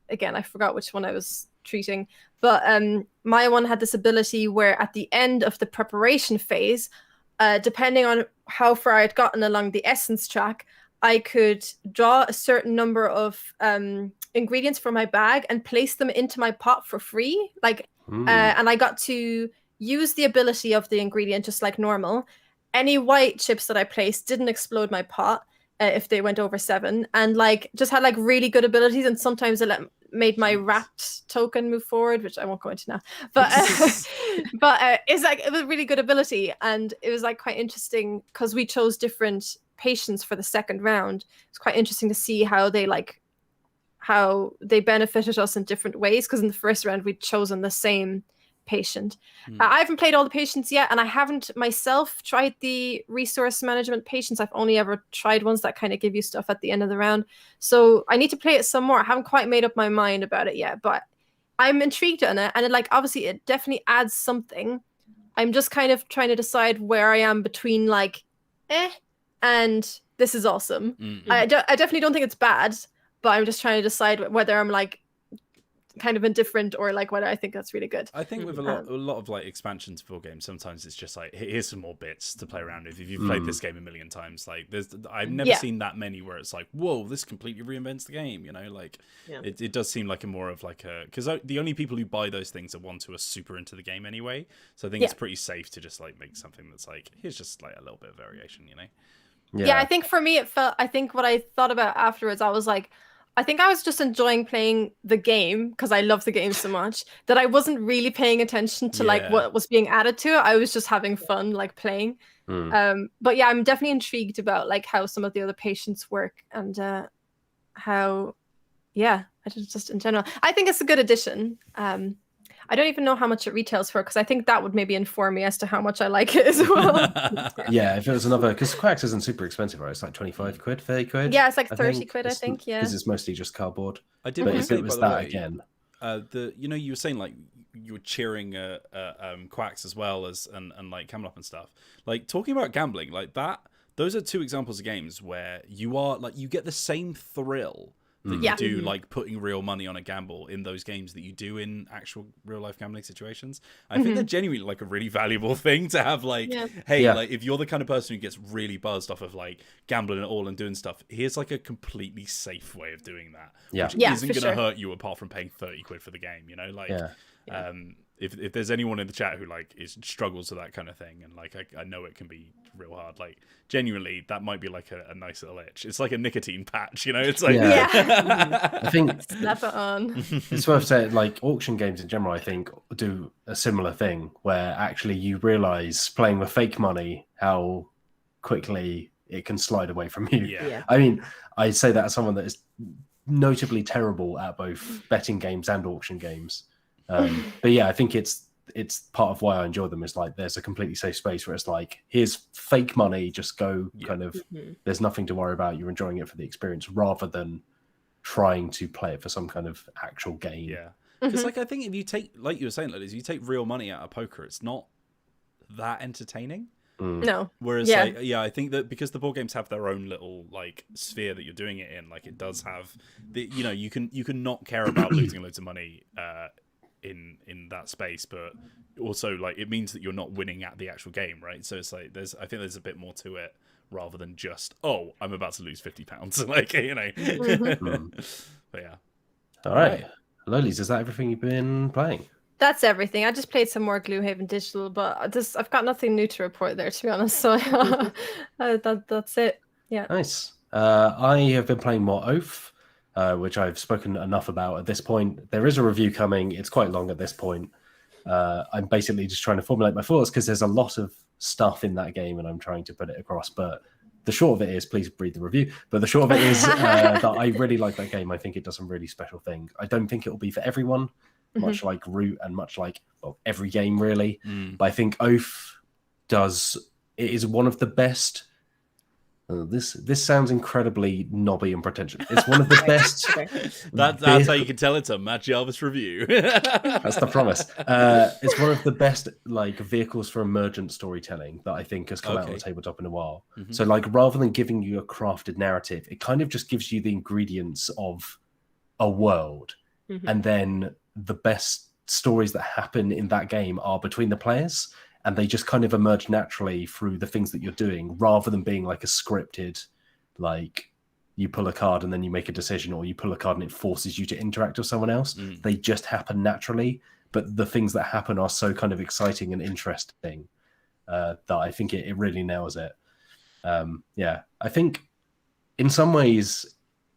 again, I forgot which one I was treating, but my one had this ability where at the end of the preparation phase, depending on how far I'd gotten along the essence track, I could draw a certain number of ingredients from my bag and place them into my pot for free. Like, and I got to use the ability of the ingredient just like normal. Any white chips that I placed didn't explode my pot if they went over 7, and like just had like really good abilities. And sometimes it made my rat token move forward, which I won't go into now. But it's like it was a really good ability, and it was like quite interesting because we chose different patients for the second round. It's quite interesting to see how they benefited us in different ways, because in the first round we'd chosen the same patient. I haven't played all the patients yet, and I haven't myself tried the resource management patients. I've only ever tried ones that kind of give you stuff at the end of the round, so I need to play it some more. I haven't quite made up my mind about it yet, but I'm intrigued on it, and it, like, obviously it definitely adds something. I'm just kind of trying to decide where I am between like and this is awesome. I definitely don't think it's bad, but I'm just trying to decide whether I'm like kind of indifferent or like whether I think that's really good. I think with a lot of like expansions for games, sometimes it's just like, here's some more bits to play around with. If you've played this game a million times, like I've never seen that many where it's like, whoa, this completely reinvents the game, you know, like it does seem like a more of like a, because the only people who buy those things are ones who are super into the game anyway, so I think it's pretty safe to just like make something that's like, here's just like a little bit of variation, you know. Yeah, I think for me it felt, I think what I thought about afterwards, I was like, I think I was just enjoying playing the game because I love the game so much that I wasn't really paying attention to like what was being added to it. I was just having fun like playing. But yeah, I'm definitely intrigued about like how some of the other patients work and how, yeah, I just in general, I think it's a good addition. I don't even know how much it retails for because I think that would maybe inform me as to how much I like it as well. Yeah, if it was another, because Quacks isn't super expensive, right? It's like 25 quid, 30 quid. Yeah, it's like 30 quid, I think. Yeah, because it's mostly just cardboard. I did But want to if say, it was by the that way, again, you were saying like you were cheering Quacks as well as and like Camel Up and stuff. Like talking about gambling, like that. Those are two examples of games where you are like you get the same thrill that you do like putting real money on a gamble in those games that you do in actual real life gambling situations. I think they're genuinely like a really valuable thing to have. Like, hey, like if you're the kind of person who gets really buzzed off of like gambling at all and doing stuff, here's like a completely safe way of doing that. Which isn't going to hurt you apart from paying 30 quid for the game. You know, like. If there's anyone in the chat who like struggles with that kind of thing, and like I know it can be real hard, like genuinely that might be like a nice little itch. It's like a nicotine patch, you know. It's like I think slap it on. It's worth saying, like auction games in general, I think do a similar thing where actually you realize playing with fake money how quickly it can slide away from you. I mean, I say that as someone that is notably terrible at both betting games and auction games. But yeah, I think it's part of why I enjoy them is like there's a completely safe space where it's like here's fake money, just go kind of there's nothing to worry about, you're enjoying it for the experience rather than trying to play it for some kind of actual game. Yeah, because like I think if you take, like you were saying, Lolies, you take real money out of poker, it's not that entertaining. No. Whereas like I think that because the board games have their own little like sphere that you're doing it in, like it does have the, you know, you can not care about losing loads of money in that space, but also like it means that you're not winning at the actual game, right? So it's like I think there's a bit more to it rather than just I'm about to lose £50 like, you know. But yeah, all right. Lolies, is that everything you've been playing? That's everything. I just played some more Gloomhaven Digital, but I've got nothing new to report there, to be honest. So that's it. Yeah. Nice. I have been playing more Oath, which I've spoken enough about at this point. There is a review coming. It's quite long at this point. I'm basically just trying to formulate my thoughts because there's a lot of stuff in that game and I'm trying to put it across. But the short of it is, please read the review. But the short of it is that I really like that game. I think it does some really special things. I don't think it will be for everyone, much like Root and much like every game really. But I think Oath is one of the best. This sounds incredibly knobby and pretentious. It's one of the best. That's how you can tell it's a Matt Jarvis review. That's the promise. It's one of the best like vehicles for emergent storytelling that I think has come out on the tabletop in a while. So like rather than giving you a crafted narrative, it kind of just gives you the ingredients of a world, and then the best stories that happen in that game are between the players. And they just kind of emerge naturally through the things that you're doing rather than being like a scripted, like you pull a card and then you make a decision, or you pull a card and it forces you to interact with someone else. They just happen naturally. But the things that happen are so kind of exciting and interesting that I think it really nails it. I think in some ways,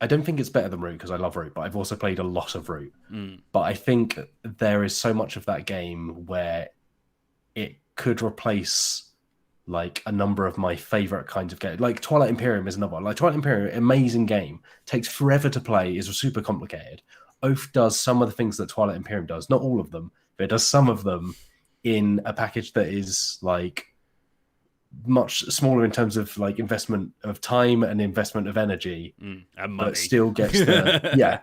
I don't think it's better than Root because I love Root, but I've also played a lot of Root. But I think there is so much of that game where it could replace like a number of my favorite kinds of games. Like Twilight Imperium is another one. Like Twilight Imperium, amazing game, takes forever to play, is super complicated. Oath does some of the things that Twilight Imperium does, not all of them, but it does some of them in a package that is like much smaller in terms of like investment of time and investment of energy, and money. But still gets the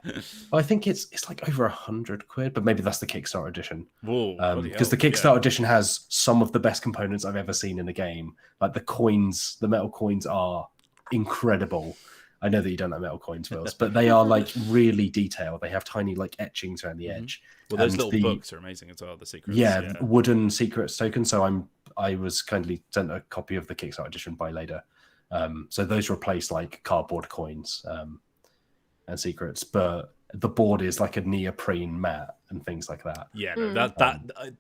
I think it's like over 100 quid, but maybe that's the Kickstarter edition. Because the Kickstarter edition has some of the best components I've ever seen in a game. Like the metal coins are incredible. I know that you don't like metal coins, Wills, but they are like really detailed. They have tiny like etchings around the edge. Well, those little books are amazing as well. The secrets, wooden secrets tokens. So I was kindly sent a copy of the Kickstarter edition by later. So those replace like cardboard coins and secrets, but the board is like a neoprene mat and things like that. Yeah, no,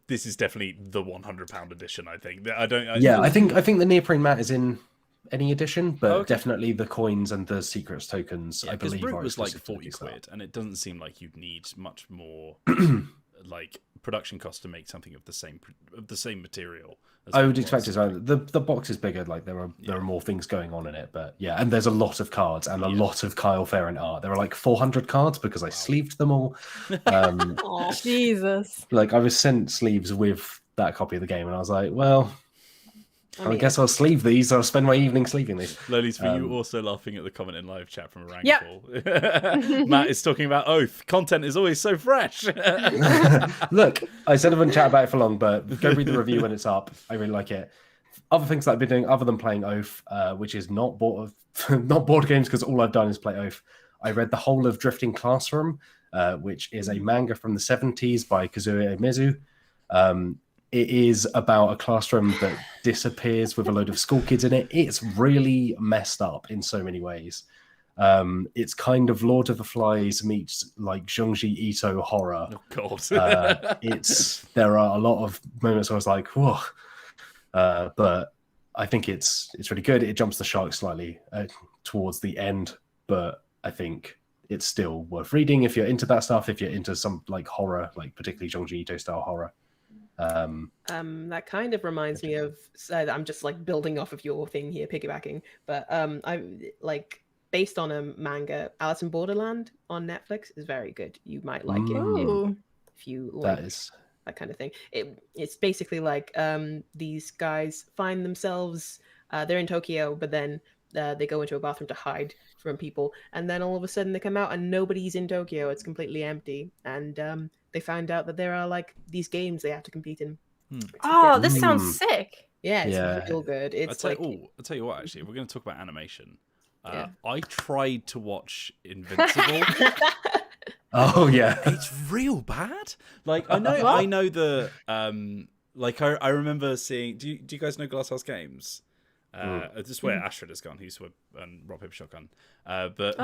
this is definitely the £100 edition. I think. I think the neoprene mat is in any edition, but Okay. definitely the coins and the secrets tokens, I because believe, Root are was like exclusive to 40 Kickstarter. quid, and it doesn't seem like you'd need much more like production cost to make something of the same material. I would expect as well. The box is bigger, like there are more things going on in it, but yeah, and there's a lot of cards and a lot of Kyle Ferrin art. There are like 400 cards because I sleeved them all. Oh, Jesus. Like I was sent sleeves with that copy of the game, and I was like, well, I guess I'll sleeve these. I'll spend my evening sleeving these. Lolies, for you also laughing at the comment in live chat from Orangeful. Yep. Matt is talking about Oath. Content is always so fresh. Look, I said I wouldn't chat about it for long, but go read the review when it's up. I really like it. Other things that I've been doing, other than playing Oath, which is not board games, because all I've done is play Oath. I read the whole of Drifting Classroom, which is a manga from the 70s by Kazuo Uemezu. It is about a classroom that disappears with a load of school kids in it. It's really messed up in so many ways. It's kind of Lord of the Flies meets like Junji Ito horror. Oh God! There are a lot of moments where I was like, whoa. But I think it's really good. It jumps the shark slightly towards the end, but I think it's still worth reading if you're into that stuff. If you're into some like horror, like particularly Junji Ito style horror. That kind of reminds me of. I'm just like building off of your thing here, piggybacking. But I like based on a manga, Alice in Borderland on Netflix is very good. You might like it if you like that kind of thing. It's basically like these guys find themselves. They're in Tokyo, but then they go into a bathroom to hide from people, and then all of a sudden they come out and nobody's in Tokyo. It's completely empty, and they find out that there are like these games they have to compete in. Oh, this sounds sick. Yeah, it's real good. It's I'll tell you what, actually, if we're going to talk about animation, I tried to watch Invincible. Oh yeah, it's real bad. Like I know the like I remember seeing. Do you guys know Glasshouse Games? This is where Astrid has gone, who's and Rob Paper Shotgun. But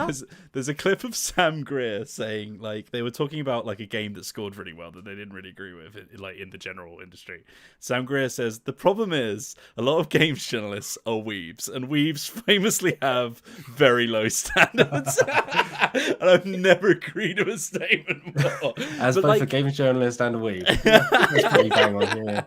there's a clip of Sam Greer saying like they were talking about like a game that scored really well that they didn't really agree with, like in the general industry. Sam Greer says the problem is a lot of games journalists are weebs, and weebs famously have very low standards. And I've never agreed with a statement more. As both a games journalist and a weeb. That's pretty bang on, yeah.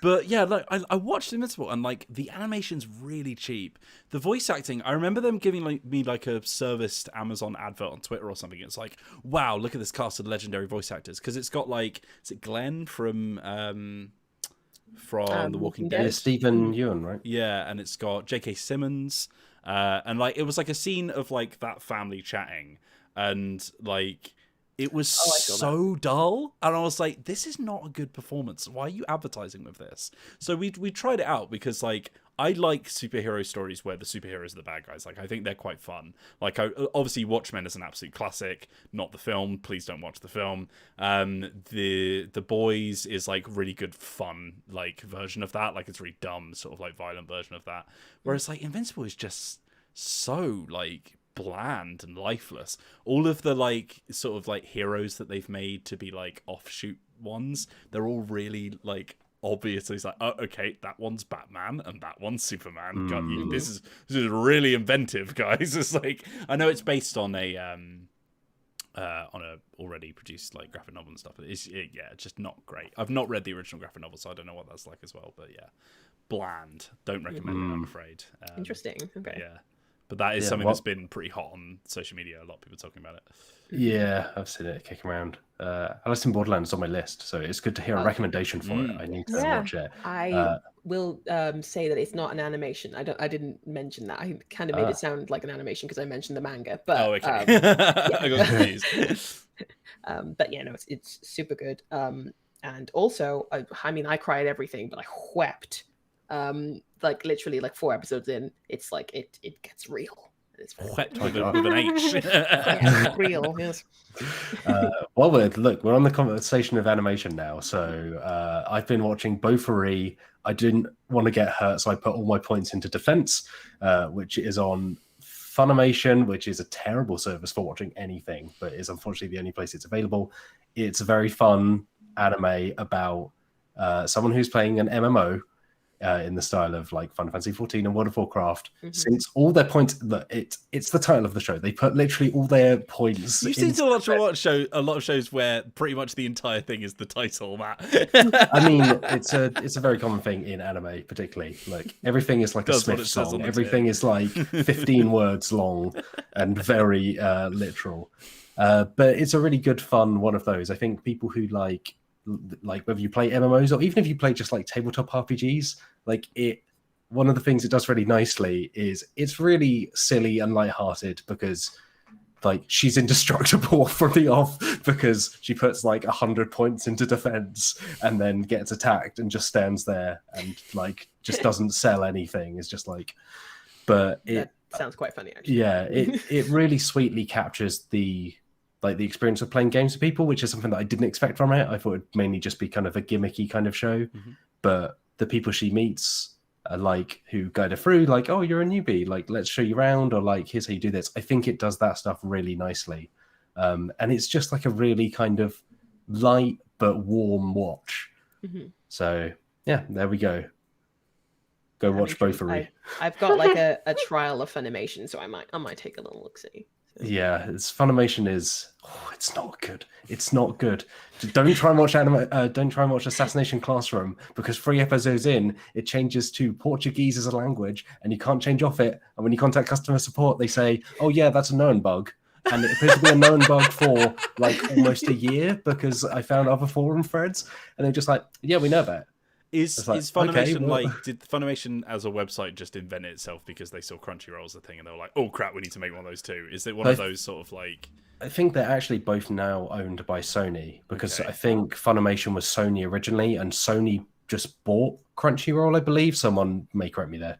But yeah, like I watched Invincible, and like the animation's really cheap. The voice acting, I remember them giving me like a serviced Amazon advert on Twitter or something. It's like, wow, look at this cast of legendary voice actors, because it's got like, is it Glenn from The Walking Dead? Yeah, Stephen Ewan, right? Yeah, and it's got J.K. Simmons, and like it was like a scene of like that family chatting, and like it was so dull, and I was like, this is not a good performance. Why are you advertising with this? So we tried it out because like I like superhero stories where the superheroes are the bad guys. Like I think they're quite fun. Like obviously Watchmen is an absolute classic, not the film. Please don't watch the film. The Boys is like really good fun like version of that. Like it's really dumb sort of like violent version of that. Whereas like Invincible is just so like bland and lifeless. All of the like sort of like heroes that they've made to be like offshoot ones, they're all really like obviously it's like, oh, okay, that one's Batman and that one's Superman. Got you. This is really inventive, guys. It's like, I know it's based on a already produced like graphic novel and stuff, but it's just not great. I've not read the original graphic novel, so I don't know what that's like as well. But yeah, bland. Don't recommend it, I'm afraid. Interesting. Okay. Yeah. But that is something that's been pretty hot on social media. A lot of people talking about it. Yeah, I've seen it kicking around. Alice in Borderland is on my list, so it's good to hear a recommendation for it. I need to watch it. I will say that it's not an animation. I didn't mention that. I kind of made it sound like an animation because I mentioned the manga. But okay. I got confused. But yeah, no, it's super good. And also, I mean, I cried everything, but I wept. Like literally like 4 episodes in, it's like it gets real. It's wept with an H. Yeah, real, yes. Well, we're on the conversation of animation now. So I've been watching Beaufort. I didn't want to get hurt, so I put all my points into Defense, which is on Funimation, which is a terrible service for watching anything, but is unfortunately the only place it's available. It's a very fun anime about someone who's playing an MMO in the style of like Final Fantasy 14 and World of Warcraft. Since all their points, it's the title of the show. They put literally all their points. You seem to watch a lot of shows where pretty much the entire thing is the title, Matt. I mean, it's a very common thing in anime, particularly. Like everything is like a Smith song. Everything is like 15 words long and very literal. But it's a really good fun one of those. I think people who like whether you play MMOs or even if you play just like tabletop RPGs, like one of the things it does really nicely is it's really silly and lighthearted because like she's indestructible from the off because she puts like 100 points into defense and then gets attacked and just stands there and like just doesn't sell anything. It's just like, but it sounds quite funny actually. Yeah, it really sweetly captures the experience of playing games with people, which is something that I didn't expect from it. I thought it'd mainly just be kind of a gimmicky kind of show, but the people she meets like who guide her through, like, oh, you're a newbie, like let's show you around, or like here's how you do this. I think it does that stuff really nicely, and it's just like a really kind of light but warm watch. So yeah, there we go. Go watch both of you. I've got like a trial of Funimation, so I might take a little look see. Yeah, Funimation is it's not good. It's not good. Don't try and watch don't try and watch Assassination Classroom because 3 episodes in it changes to Portuguese as a language and you can't change off it. And when you contact customer support, they say, "Oh yeah, that's a known bug." And it appears to be a known bug for like almost a year because I found other forum threads and they're just like, "Yeah, we know that." Is Funimation did Funimation as a website just invent itself because they saw Crunchyroll as a thing and they were like, oh crap, we need to make one of those too? Is it one of those sort of like? I think they're actually both now owned by Sony because I think Funimation was Sony originally and Sony just bought Crunchyroll, I believe. Someone may correct me there.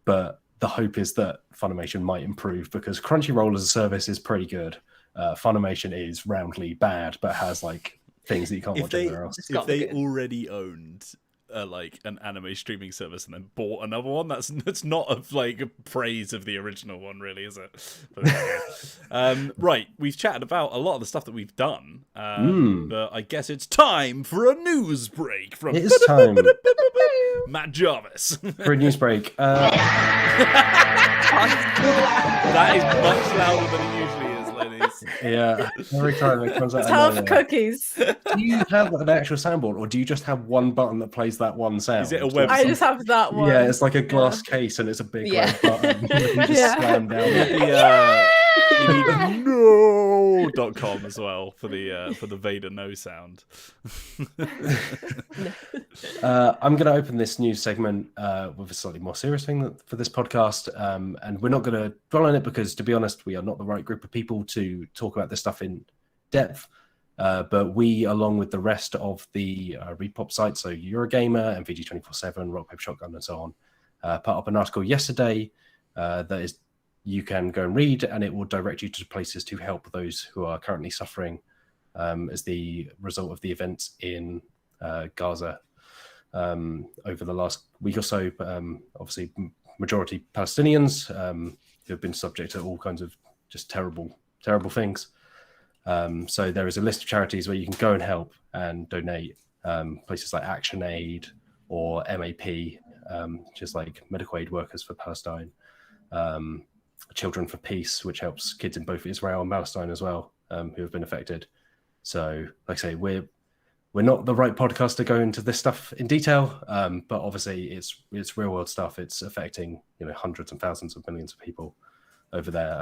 But the hope is that Funimation might improve because Crunchyroll as a service is pretty good. Funimation is roundly bad, but has like things that you can't watch anywhere else. If they already owned like an anime streaming service and then bought another one, that's not a praise of the original one, really, is it? But, right, we've chatted about a lot of the stuff that we've done, but I guess it's time for a news break from Matt Jarvis. For a news break. That is much louder than it usually is, ladies. Yeah, every time it comes out. Tough cookies. Do you have an actual soundboard, or do you just have one button that plays that one sound? Is it a web? I just have that one. Yeah, it's like a glass case, and it's a big red button. You just slam down. You need no.com as well for the Vader no sound. I'm going to open this news segment with a slightly more serious thing for this podcast, and we're not going to dwell on it because, to be honest, we are not the right group of people to talk about this stuff in depth. But we, along with the rest of the Repop sites, so Eurogamer and VG247, Rock Paper Shotgun, and so on, put up an article yesterday that is you can go and read, and it will direct you to places to help those who are currently suffering as the result of the events in Gaza over the last week or so. Obviously, majority Palestinians who have been subject to all kinds of just terrible, terrible things. So there is a list of charities where you can go and help and donate. Places like Action Aid or MAP, just like medical aid workers for Palestine. Children for Peace, which helps kids in both Israel and Palestine as well, who have been affected. So, like I say, we're not the right podcast to go into this stuff in detail, but obviously it's real world stuff. It's affecting hundreds and thousands of millions of people over there,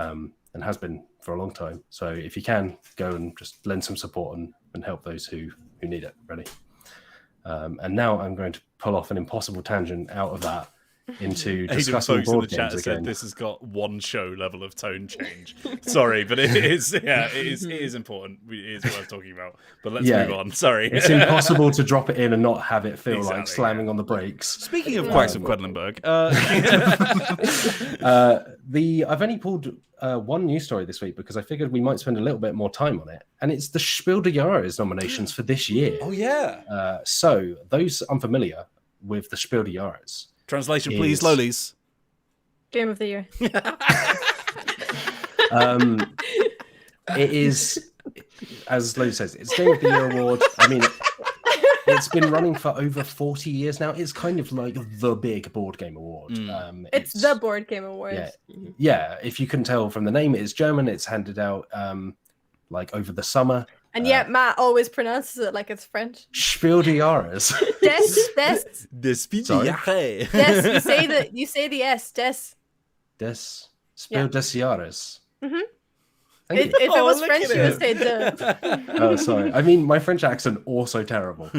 and has been for a long time. So, if you can, go and just lend some support and help those who need it. Really. And now I'm going to pull off an impossible tangent out of that into discussing board games again. Said this has got one show level of tone change. Sorry, but it is important. It is worth talking about. But let's move on. Sorry, it's impossible to drop it in and not have it feel like slamming on the brakes. Speaking of Quacks of Quedlinburg, I've only pulled one news story this week because I figured we might spend a little bit more time on it, and it's the Spiel des Jahres nominations for this year. Oh yeah. So those unfamiliar with the Spiel des Jahres. Translation, please, Lolies. Game of the year. It is, as Lou says, it's Game of the Year award. I mean, It's been running for over 40 years now. It's kind of like the big board game award. It's the Board Game Award. Yeah, if you couldn't tell from the name, it's German. It's handed out like over the summer. And yet Matt always pronounces it like it's French. Spiel des Jahres. Des. Spiel Sorry. des Des. You say the S. Des. Spiel des Jahres. Mm-hmm. Thank you. If it was French, you would say de. Oh, sorry. I mean, my French accent also terrible.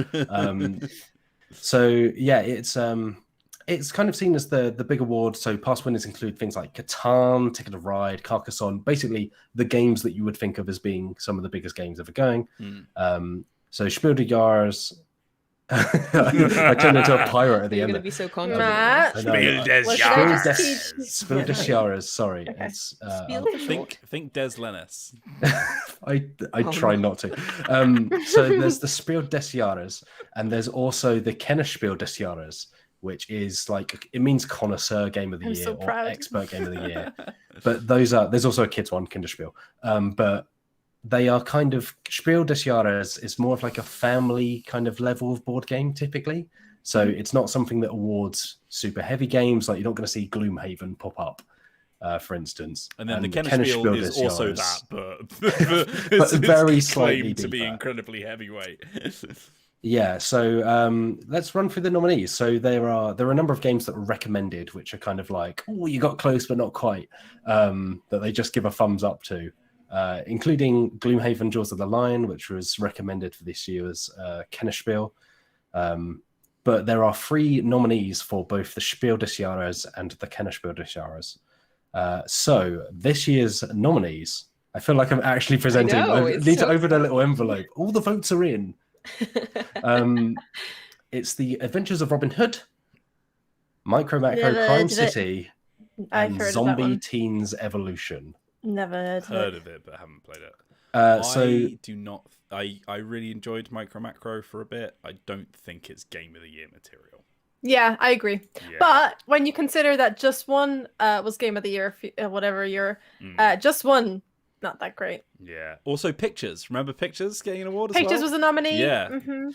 So yeah, it's kind of seen as the big award. So past winners include things like Catan, Ticket to Ride, Carcassonne, basically the games that you would think of as being some of the biggest games ever going. So Spiel des Jahres. I turned into a pirate at the You're end. going to be so confident. Matt. Spiel des What Jahres. Spiel des Jahres. Sorry, Okay. it's Think Des Lennis. I try not to. So there's the Spiel des Jahres, and there's also the Kennerspiel des Jahres, which is like, it means connoisseur game of the I'm year so or proud. expert game of the year. But there's also a kids one, Kinderspiel. But they are kind of, Spiel des Jahres is more of like a family kind of level of board game typically. So it's not something that awards super heavy games. Like you're not going to see Gloomhaven pop up, for instance. And then the Kennerspiel is also that, but But very it's slightly claimed to be deeper. incredibly heavyweight. Yeah, so let's run through the nominees. So there are a number of games that were recommended, which are kind of like, oh, you got close but not quite, that they just give a thumbs up to, including Gloomhaven, Jaws of the Lion, which was recommended for this year's Kennerspiel. But there are 3 nominees for both the Spiel des Jahres and the Kennerspiel des Jahres. So this year's nominees, I feel like I'm actually presenting. know, I it's need so to open a little envelope. All the votes are in. It's the Adventures of Robin Hood, Micro Macro Never Crime did it. City, I've and heard of that Zombie one. Teens Evolution. Never Heard of it, but haven't played it. So I do not. I really enjoyed Micro Macro for a bit. I don't think it's Game of the Year material. Yeah, I agree. Yeah. But when you consider that just one was Game of the Year, whatever year, just one, not that great. Yeah. Also, Pictures. Remember Pictures getting an award as Pictures well? was a nominee. Yeah. Mhm.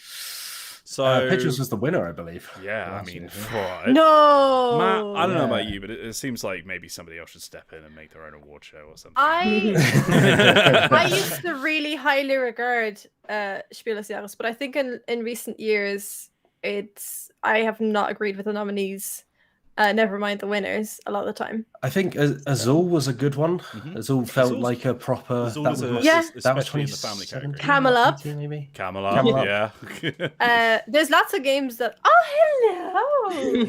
So Pictures was the winner, I believe. Yeah, I last mean, year. what? No. Matt, I don't know Yeah. about you, but it seems like maybe somebody else should step in and make their own award show or something. I used to really highly regard Spiel des Jahres, but I think in recent years I have not agreed with the nominees. Never mind the winners a lot of the time. I think Azul was a good one. Azul felt Azul's- like a proper. Azul that is was, a- Yeah. that was especially in the family 2017, category. Camel Up. maybe. Camel Up, Camel Up. yeah. There's lots of games that. Oh, hello.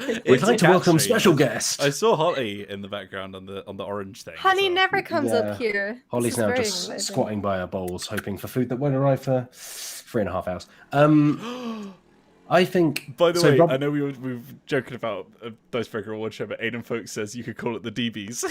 Sorry. We'd like to welcome catchy. special guest. I saw Holly in the background on the orange thing. Honey so- never comes Yeah. up here. This Holly's is now very just exciting. squatting by her bowls, hoping for food that won't arrive for 3.5 hours. I think. By the so way, Rob- I know we were joking about a Dicebreaker award show, but Aiden Folks says you could call it the DBs,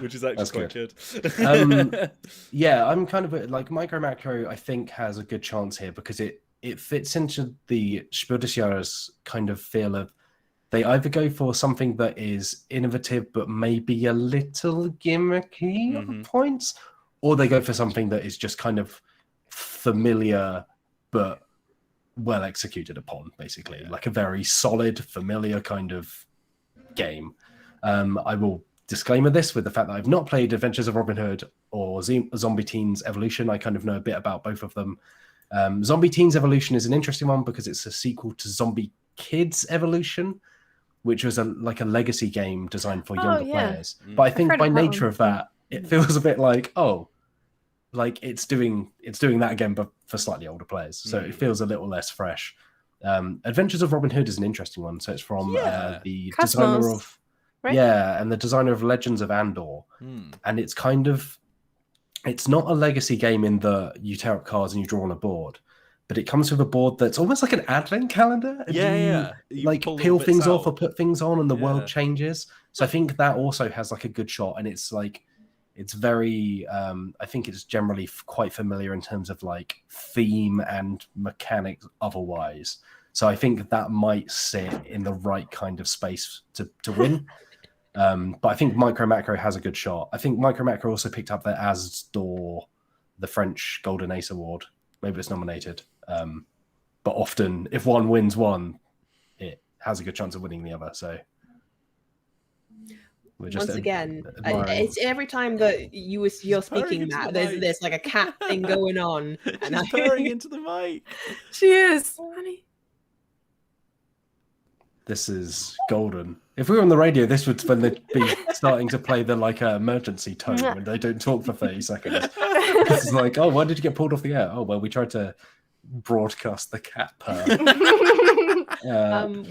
which is actually That's quite good. yeah, I'm kind of like Micro Macro. I think has a good chance here because it fits into the Spiel des Jahres kind of feel of they either go for something that is innovative but maybe a little gimmicky at points, or they go for something that is just kind of familiar but well executed upon, basically like a very solid, familiar kind of game. I will disclaimer this with the fact that I've not played Adventures of Robin Hood or Zombie Teens Evolution. I kind of know a bit about both of them. Zombie Teens Evolution is an interesting one because it's a sequel to Zombie Kids Evolution, which was a legacy game designed for younger players. But I think heard by of that nature one. of that, it feels a bit like, oh, like it's doing that again, but for slightly older players. So it feels a little less fresh. Adventures of Robin Hood is an interesting one. So it's from the designer Cosmos, of right? and the designer of Legends of Andor. And it's kind of, it's not a legacy game in the you tear up cards and you draw on a board, but it comes with a board that's almost like an advent calendar. And you like pull peel little things bits off out. or put things on and the Yeah. world changes. So I think that also has like a good shot, and it's like, it's very I think it's generally quite familiar in terms of like theme and mechanics otherwise. So I think that might sit in the right kind of space to win. But I think Micro Macro has a good shot. I think Micro Macro also picked up the Asdor, the French Golden Ace Award. Maybe it's nominated. But often, if one wins one, it has a good chance of winning the other. So we're just once again, it's every time that you're speaking, Matt. There's like a cat thing going on, and She's purring into the mic. She is, honey. This is golden. If we were on the radio, this would when they'd be starting to play the emergency tone when they don't talk for 30 seconds. This is like, oh, why did you get pulled off the air? Oh, well, we tried to broadcast the cat purr.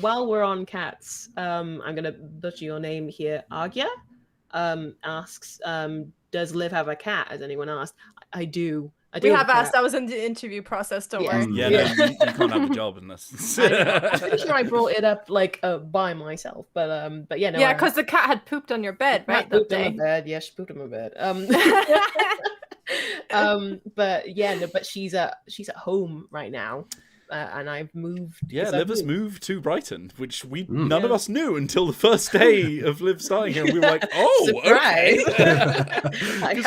While we're on cats, I'm gonna butcher your name here. Agya asks, does Liv have a cat? Has anyone asked? I do. We have asked. That was in the interview process. Don't worry. Yeah, no, you can't have a job unless. I'm pretty sure I brought it up by myself, but yeah, no. Yeah, because the cat had pooped on your bed, right? Pooped on my bed. Yeah, she pooped on my bed. But yeah, no, but she's at home right now. And I've moved. Yeah, Liv has moved to Brighton, which none of us knew until the first day of Liv starting here. And we were like, "Oh, surprise!" Because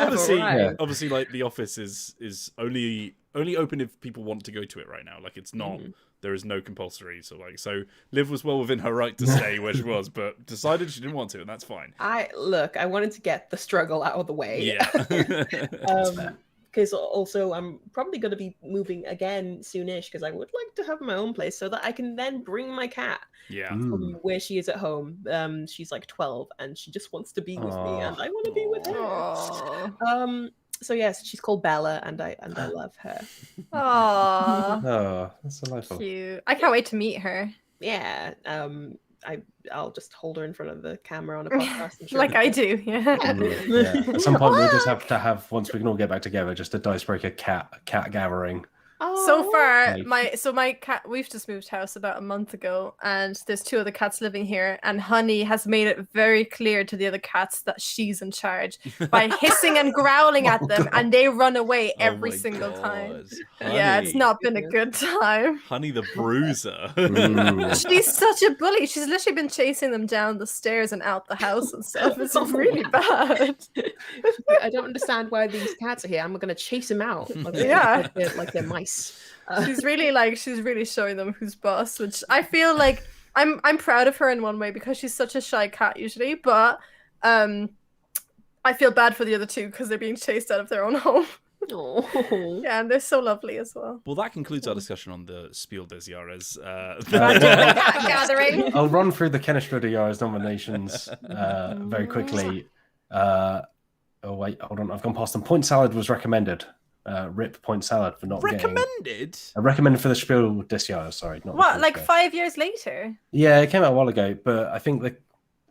obviously, like the office is only open if people want to go to it right now. Like it's not. There is no compulsory. So Liv was well within her right to stay where she was, but decided she didn't want to, and that's fine. I wanted to get the struggle out of the way. Yeah. Because also I'm probably going to be moving again soonish because I would like to have my own place so that I can then bring my cat from where she is at home. She's like 12 and she just wants to be with me and I want to be with her. So yes, she's called Bella and I love her. Aww. Oh, that's delightful. Cute. I can't wait to meet her. Yeah. I'll just hold her in front of the camera on a podcast. Like I do, yeah. At some point, we'll just have to have, once we can all get back together, just a Dicebreaker cat gathering. So far, my cat, we've just moved house about a month ago, and there's 2 other cats living here, and Honey has made it very clear to the other cats that she's in charge by hissing and growling at them, and they run away every single time. Honey. Yeah, it's not been a good time. Honey the bruiser. She's such a bully. She's literally been chasing them down the stairs and out the house and stuff. It's really bad. I don't understand why these cats are here. I'm going to chase them out. Like they're mice. She's really showing them who's boss, which I feel like I'm proud of her in one way because she's such a shy cat usually, but I feel bad for the other 2 because they're being chased out of their own home. Oh. Yeah, and they're so lovely as well. Well, that concludes our discussion on the Spiel des Jahres. Gathering. I'll run through the Kennerspiel des Jahres nominations very quickly. Oh wait, hold on, I've gone past them. Point Salad was recommended. Rip Point Salad for not recommended. Recommended for the Spiel des Jahres. Sorry, not what? Like 5 years later? Yeah, it came out a while ago, but I think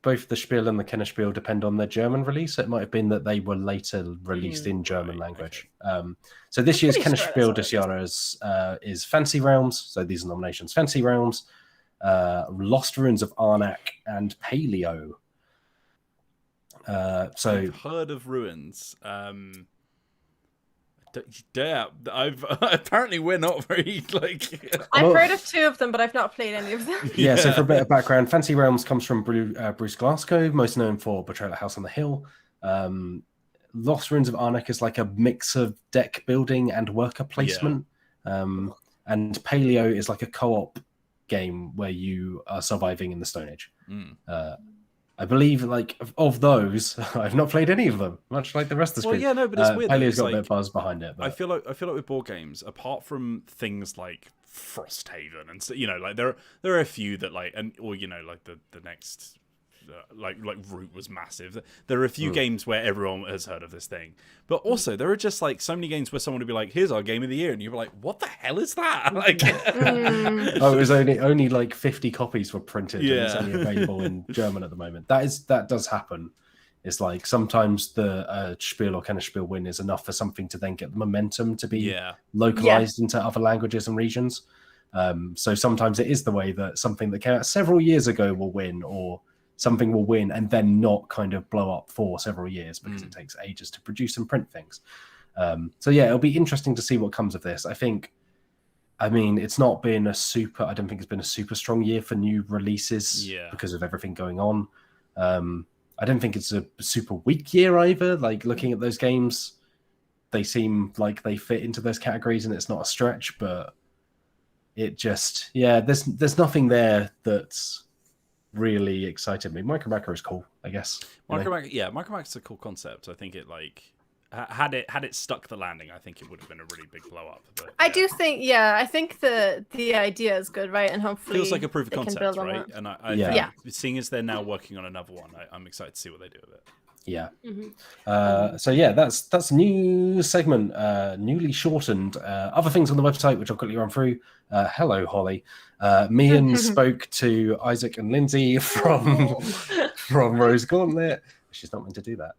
both the Spiel and the Kennerspiel depend on their German release. It might have been that they were later released in German language. Okay. So this year's Kennerspiel des Jahres is Fancy Realms. So these are nominations: Fancy Realms, Lost Ruins of Arnak, and Paleo. So I've heard of Ruins. Yeah, apparently we're not very I've heard of 2 of them, but I've not played any of them. Yeah, so for a bit of background, Fancy Realms comes from Bruce Glasgow, most known for Betrayal at House on the Hill. Lost Ruins of Arnak is like a mix of deck building and worker placement. And Paleo is like a co-op game where you are surviving in the Stone Age. I believe, of those, I've not played any of them, much like the rest of the Well, yeah, no, but it's weird. Paleo's got a bit of buzz behind it. But... I feel like with board games, apart from things like Frosthaven and so, there are a few that the next like Root was massive. There are a few games where everyone has heard of this thing, but also there are just so many games where someone would be like, "Here's our game of the year," and you're like, "What the hell is that?" Oh, it was only 50 copies were printed. And it's only available in German at the moment. That does happen. It's like sometimes the Spiel or Kennerspiel win is enough for something to then get the momentum to be localized into other languages and regions. So sometimes it is the way that something that came out several years ago will win, or something will win and then not kind of blow up for several years because it takes ages to produce and print things. So yeah, it'll be interesting to see what comes of this. I mean, it's not been I don't think it's been a super strong year for new releases because of everything going on. I I don't think it's a super weak year either. Like looking at those games, they seem like they fit into those categories, and it's not a stretch. But it just, there's nothing there that's really excited me. Microbacker is cool, I guess. Microbacker is a cool concept. I think it had it stuck the landing, I think it would have been a really big blow up. But, I do think, I think the idea is good, right? And hopefully feels like a proof of concept, right? And I think, seeing as they're now working on another one, I'm excited to see what they do with it. Yeah. That's a new segment, newly shortened. Other things on the website, which I'll quickly run through. Hello, Holly. Mian spoke to Isaac and Lindsay from Rose Gauntlet. She's not meant to do that.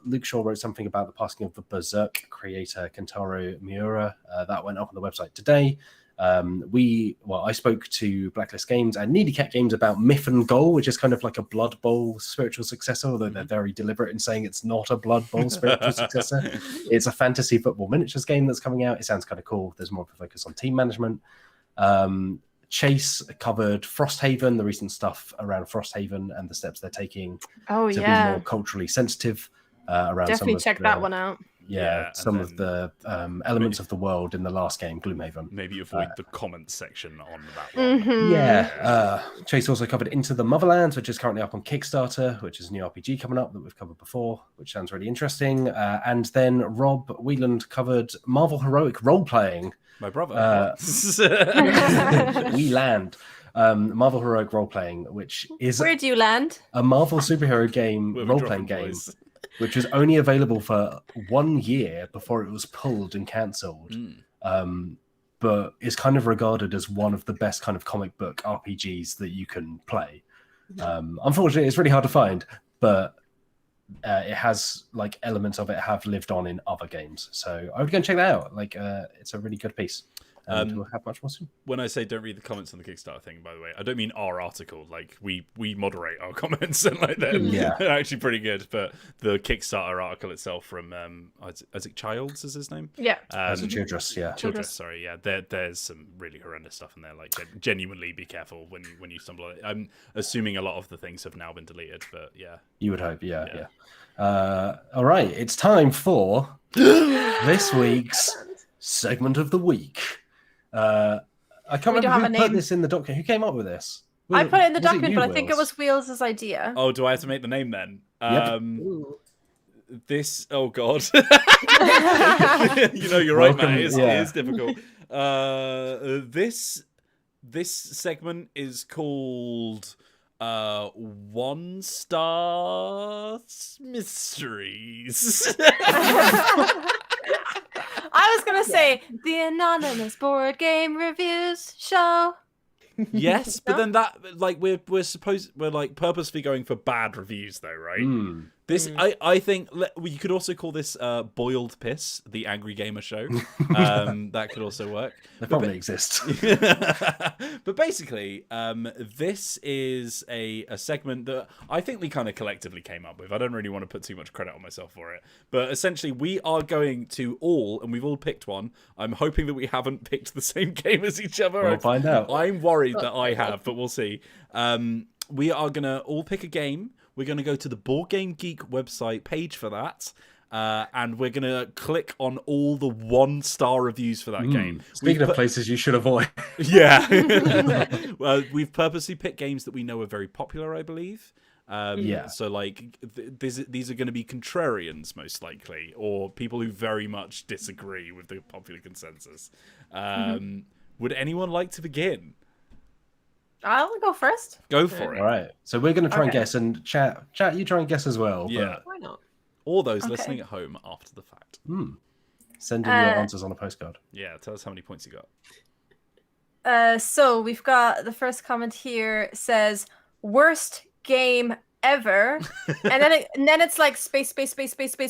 Luke Shaw wrote something about the passing of the Berserk creator Kentaro Miura. That went up on the website today. I spoke to Blacklist Games and Needy Cat Games about Myth and Goal, which is kind of like a Blood Bowl spiritual successor, although they're very deliberate in saying it's not a Blood Bowl spiritual successor. It's a fantasy football miniatures game that's coming out. It sounds kind of cool. There's more of a focus on team management. Chase covered Frosthaven, the recent stuff around Frosthaven and the steps they're taking to be more culturally sensitive around definitely some of check that one out. Some of the elements of the world in the last game, Gloomhaven. Maybe avoid the comments section on that one. Chase also covered Into the Motherlands, which is currently up on Kickstarter, which is a new RPG coming up that we've covered before, which sounds really interesting. And then Rob Wheeland covered Marvel Heroic Role-Playing. My brother. We land. Marvel Heroic Role-Playing, which is... Where do you land? A Marvel superhero game, role-playing game, which was only available for 1 year before it was pulled and cancelled. But is kind of regarded as one of the best kind of comic book RPGs that you can play. Unfortunately, it's really hard to find, but it has like elements of it have lived on in other games. So I would go and check that out. Like it's a really good piece. We'll have much more soon. When I say don't read the comments on the Kickstarter thing, by the way, I don't mean our article. Like we moderate our comments and like they're actually pretty good. But the Kickstarter article itself from Isaac Childs is his name. Yeah, Childress. Childress. Sorry, there's some really horrendous stuff in there. Like genuinely, be careful when you stumble on it. I'm assuming a lot of the things have now been deleted, but you would hope. All right, it's time for this week's segment of the week. I can't remember who put this in the document. Who came up with this? I put it in the document, but I think it was Wheels' idea. Oh, do I have to make the name then? Yep. This, oh god. You're right, man. It is difficult. This segment is called 1 Star Mysteries. I was gonna say the anonymous board game reviews show. Yes, but then that we're like purposely going for bad reviews though, right? This I think you could also call this Boiled Piss, the Angry Gamer Show. That could also work. They probably exist. But basically, this is a segment that I think we kind of collectively came up with. I don't really want to put too much credit on myself for it. But essentially, we are going to and we've all picked one. I'm hoping that we haven't picked the same game as each other. We'll find out. I'm worried that I have, but we'll see. We are going to all pick a game. We're going to go to the BoardGameGeek website page for that. And we're going to click on all the 1-star reviews for that game. Speaking of places you should avoid. Yeah. Well, we've purposely picked games that we know are very popular, I believe. So, like, these are going to be contrarians, most likely, or people who very much disagree with the popular consensus. Would anyone like to begin? I'll go first. Go for it. All right. So we're going to try and guess, and chat. You try and guess as well. Yeah. But... Why not? Or those listening at home after the fact. Send in your answers on a postcard. Yeah. Tell us how many points you got. So we've got the first comment here says worst game ever, and then it's like space.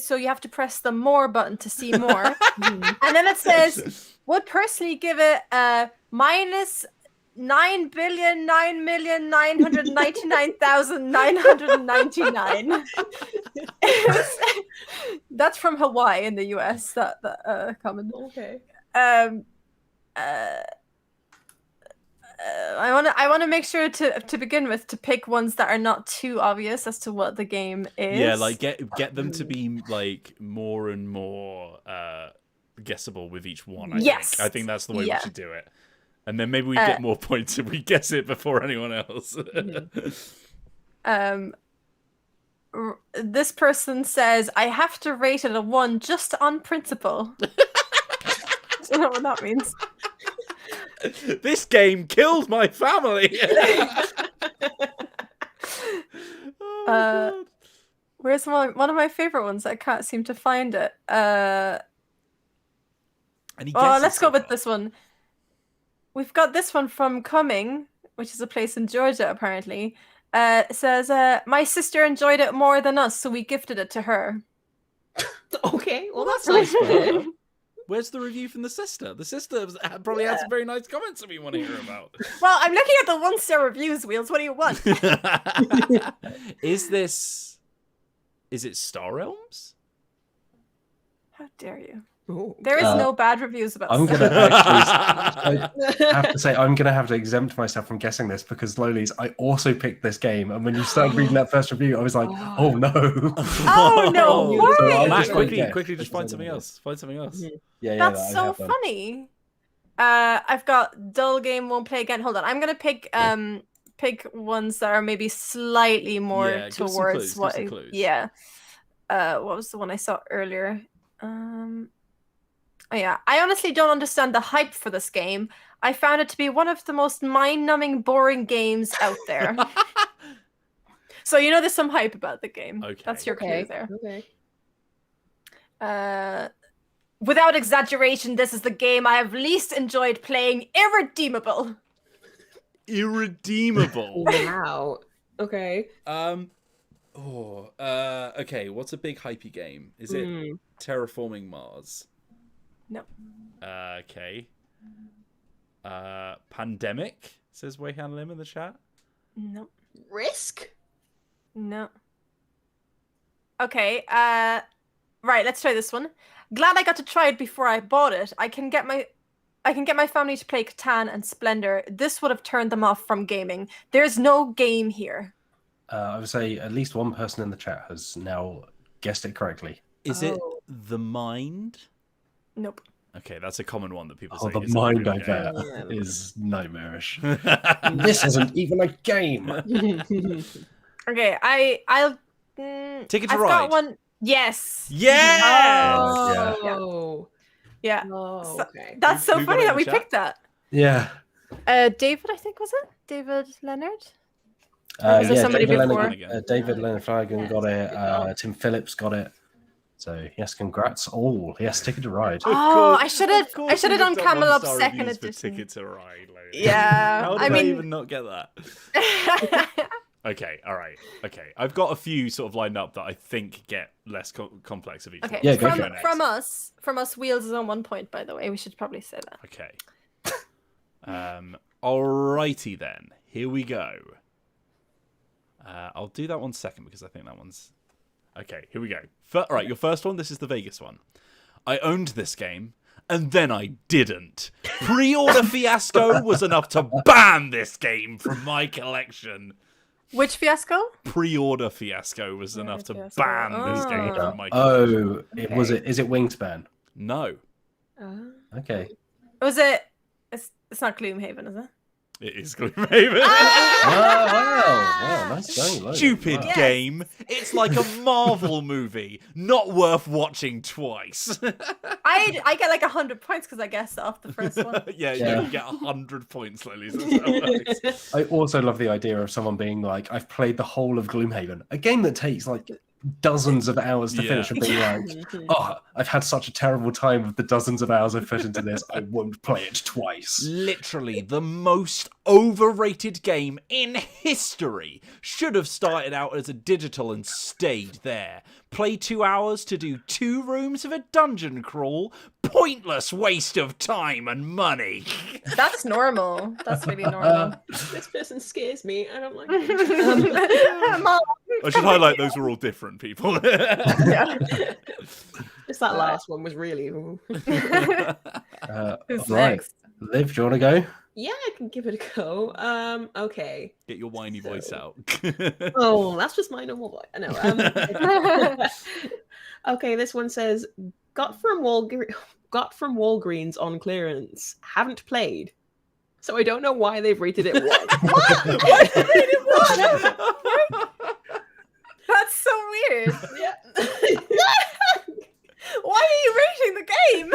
So you have to press the more button to see more, and then it says would personally give it a minus 9,999,999. That's from Hawaii in the US. That comment. Okay. I want to make sure to begin with to pick ones that are not too obvious as to what the game is. Yeah, like get them to be like more and more guessable with each one. I think that's the way we should do it. And then maybe we get more points if we guess it before anyone else. This person says, I have to rate it a 1 just on principle. I don't know what that means. This game killed my family. Where's one of my favorite ones? I can't seem to find it. Let's go with this one. We've got this one from Cumming, which is a place in Georgia, apparently. It says, my sister enjoyed it more than us, so we gifted it to her. Okay, well, that's nice. Where's the review from the sister? The sister probably had some very nice comments that we want to hear about. Well, I'm looking at the 1-star reviews, Wheels. What do you want? Is it Star Realms? How dare you? Ooh. There is no bad reviews about I'm this. going to actually I have to say, I'm going to have to exempt myself from guessing this because, Lolies, I also picked this game. And when you started reading that first review, I was like, oh no. Oh no, why? Matt, quickly, just find something else. Find something else. Yeah, That's so funny. I've got dull game, won't play again. Hold on, I'm going to pick ones that are maybe slightly more towards what... Yeah. What was the one I saw earlier? Oh yeah, I honestly don't understand the hype for this game. I found it to be one of the most mind-numbing, boring games out there. So you know there's some hype about the game. Okay. That's your clue there. Okay. Without exaggeration, this is the game I have least enjoyed playing. Irredeemable. Irredeemable. Wow. Okay. Okay, what's a big hypey game? Is it Terraforming Mars? No. Okay. Pandemic, says Wayhan Lim in the chat. No. Risk? No. Okay, right, let's try this one. Glad I got to try it before I bought it. I can get my family to play Catan and Splendor. This would have turned them off from gaming. There's no game here. I would say at least one person in the chat has now guessed it correctly. Is it The Mind? Nope. Okay, that's a common one that people say. The Mind, I bet, is nightmarish. This isn't even a game. Okay, I'll... Ticket to I've Ride. got one... Yes! Yeah! Oh. Yeah. Oh, okay. That's so Who got funny it in that we chat? picked that. Yeah. David, I think, was it? David Leonard? Yeah, somebody David before? Leonard, David Leonard Flanagan got it. Tim Phillips got it. So yes, congrats all. Yes, Ticket to Ride. Oh, I should have done Camel Up second for edition. Ticket to Ride. Like. Yeah, How did I even not get that? Okay, all right. Okay, I've got a few sort of lined up that I think get less complex of each. Okay, one. Yeah, go from us, Wheels is on 1 point, by the way. We should probably say that. Okay. Alrighty then. Here we go. I'll do that one second because I think that one's... Okay, here we go. All right, your first one. This is the Vegas one. I owned this game, and then I didn't. Pre-order fiasco was enough to ban this game from my collection. Which fiasco? Pre-order fiasco was enough to ban this game from my collection. Oh, is it Wingspan? No. Okay. Was it? It's not Gloomhaven, is it? It is Gloomhaven. Wow, nice going, Logan. Stupid Wow. game. It's like a Marvel movie. Not worth watching twice. I get like 100 points because I guessed off the first one. Yeah, Yeah. you get 100 points, Lolies. That's how it works. I also love the idea of someone being like, I've played the whole of Gloomhaven, a game that takes like dozens of hours to finish, and being like, oh, I've had such a terrible time with the dozens of hours I've put into this, I won't play it twice. Literally the most overrated game in history. Should have started out as a digital and stayed there. Play 2 hours to do 2 rooms of a dungeon crawl. Pointless waste of time and money. That's normal. That's really normal. This person scares me. I don't like it. Mom. I should highlight those were all different people. Yeah. Just that last one was really... Who's right. next? Liv, do you want to go? Yeah, I can give it a go. Okay. Get your whiny voice out. Oh, that's just my normal voice. I know. Okay, this one says, got from Walgreens on clearance. Haven't played. So I don't know why they've rated it 1. What? Why did they rate it 1? That's so weird. Yeah. Why are you rating the game?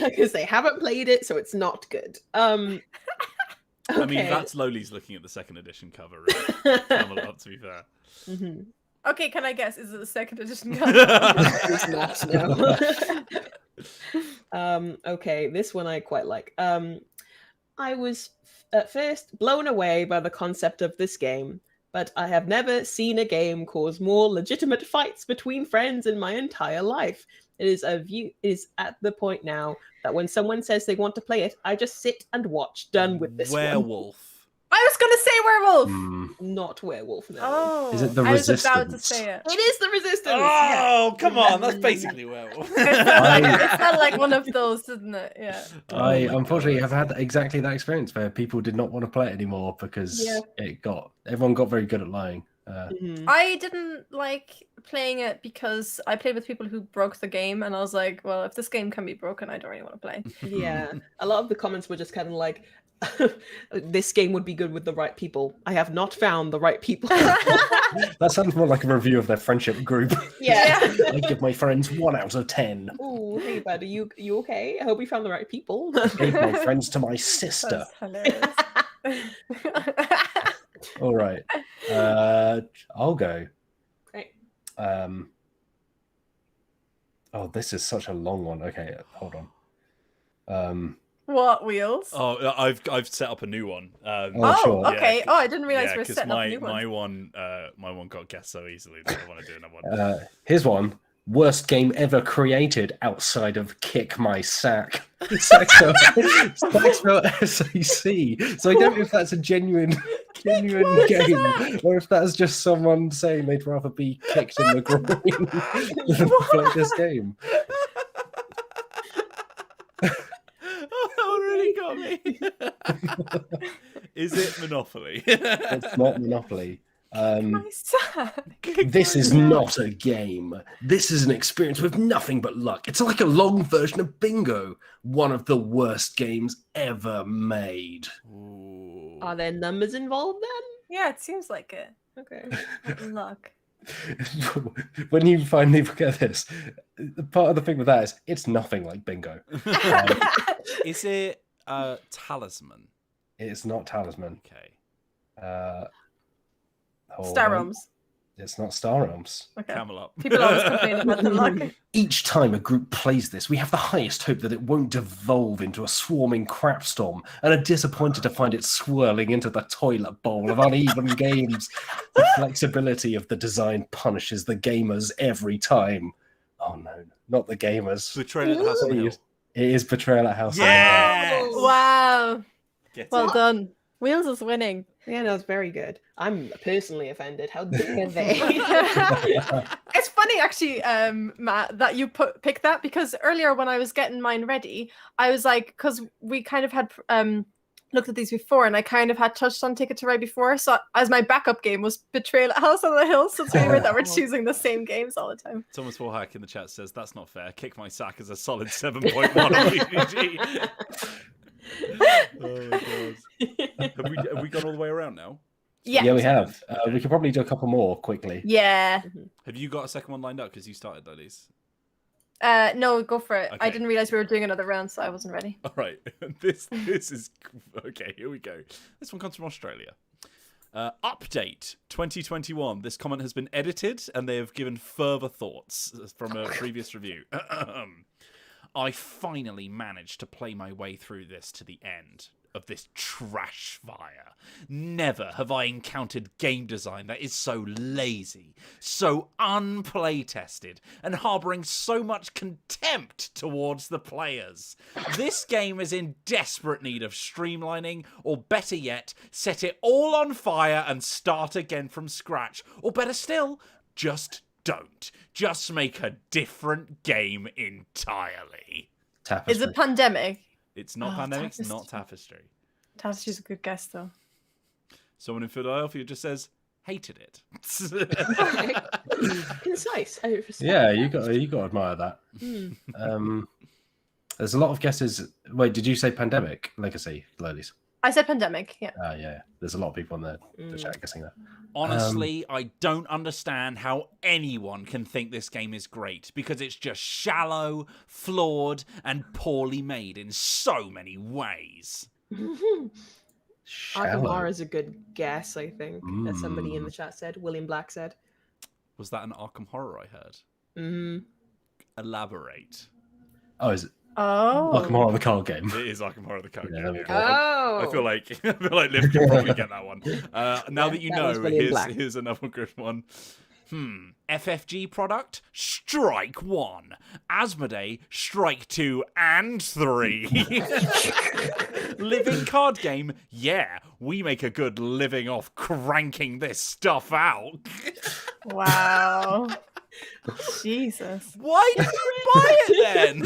Because they haven't played it, so it's not good. Okay. I mean, that's Lolies looking at the second edition cover. Really. Camel Up, to be fair. Mm-hmm. Okay, can I guess? Is it the second edition? It's not, no. Okay, this one I quite like. I was at first blown away by the concept of this game, but I have never seen a game cause more legitimate fights between friends in my entire life. It is at the point now that when someone says they want to play it, I just sit and watch. Done with this Werewolf. I was gonna say werewolf. one. Not werewolf, no. Oh, Is it the I was about to Resistance? say it. It is the Resistance. Oh, come on. That's basically werewolf. It felt like one of those, didn't it? Yeah. I unfortunately have had exactly that experience where people did not want to play it anymore because everyone got very good at lying. I didn't like playing it because I played with people who broke the game, and I was like, well, if this game can be broken, I don't really want to play. Yeah, a lot of the comments were just kind of like, this game would be good with the right people. I have not found the right people. That sounds more like a review of their friendship group. Yeah. I give my friends 1 out of 10. Oh, hey bud, are you okay? I hope we found the right people. Gave my friends to my sister. That's hilarious. All right. I'll go. Great. Oh, this is such a long one. Okay, hold on. What, Wheels? Oh, I've set up a new one. Sure. Okay. Yeah, Oh, I didn't realize we were because setting up a new one. my one got guessed so easily that I want to do another one. Here's one. Worst game ever created outside of Kick My Sack. Sack spelled SAC. So I don't know if that's a genuine game or if that's just someone saying they'd rather be kicked in the groin than play this game. Oh, that one really got me. Is it Monopoly? It's not Monopoly. My son. This is not a game. This is an experience with nothing but luck. It's like a long version of Bingo. One of the worst games ever made. Ooh. Are there numbers involved then? Yeah, it seems like it. Okay. Luck. When you finally get this, part of the thing with that is it's nothing like Bingo. Is it Talisman? It's not Talisman. Okay. Star Realms. It's not Star Realms. Okay. Camel Up. People always complain about the luck. Each time a group plays this, we have the highest hope that it won't devolve into a swarming crapstorm and are disappointed to find it swirling into the toilet bowl of uneven games. The flexibility of the design punishes the gamers every time. Oh no, not the gamers. Betrayal at House on the Hill. It is Betrayal at House on the Hill. Yes! Wow. Get Well it. done. Wheels is winning. Yeah, no, it's very good. I'm personally offended. How dare they? It's funny actually, Matt, that you picked that, because earlier when I was getting mine ready, I was like, because we kind of had looked at these before, and I kind of had touched on Ticket to Ride before, so as my backup game was Betrayal at House on the Hill, so it's really weird that we're choosing the same games all the time. Thomas Warhack in the chat says, that's not fair. Kick My Sack is a solid 7.1 on BBG. Oh my god. Have we gone all the way around now? Yeah, we have. We could probably do a couple more quickly. Yeah. Have you got a second one lined up because you started, Lolies? No, go for it. I Okay. didn't realize we were doing another round, so I wasn't ready. All right. This is okay. Here we go. This one comes from Australia. Update 2021. This comment has been edited, and they have given further thoughts from a previous review. I finally managed to play my way through this to the end of this trash fire. Never have I encountered game design that is so lazy, so unplay-tested, and harbouring so much contempt towards the players. This game is in desperate need of streamlining, or better yet, set it all on fire and start again from scratch. Or better still, just don't. Just make a different game entirely. Tapestry. Is it Pandemic? It's not Oh, Pandemic, it's Tapestry. not Tapestry. Tapestry's a good guess, though. Someone in Philadelphia just says, hated it. Concise. Yeah, you got to admire that. There's a lot of guesses. Wait, did you say Pandemic Legacy, Lolies? I said Pandemic, yeah. Yeah. There's a lot of people in the chat guessing that. Honestly, I don't understand how anyone can think this game is great, because it's just shallow, flawed, and poorly made in so many ways. Arkham Horror is a good guess, I think, as somebody in the chat said. William Black said. Was that an Arkham Horror I heard? Elaborate. Oh, is it? Oh. Arkham Horror, the card game. It is Arkham Horror the card game. there we go. I feel like Liv can probably get that one. Now that you that was know, William Black. here's another good one. FFG product? Strike 1. Asmodee? Strike 2 and 3. Living card game? Yeah, we make a good living off cranking this stuff out. Wow. Jesus. Why did you buy it then?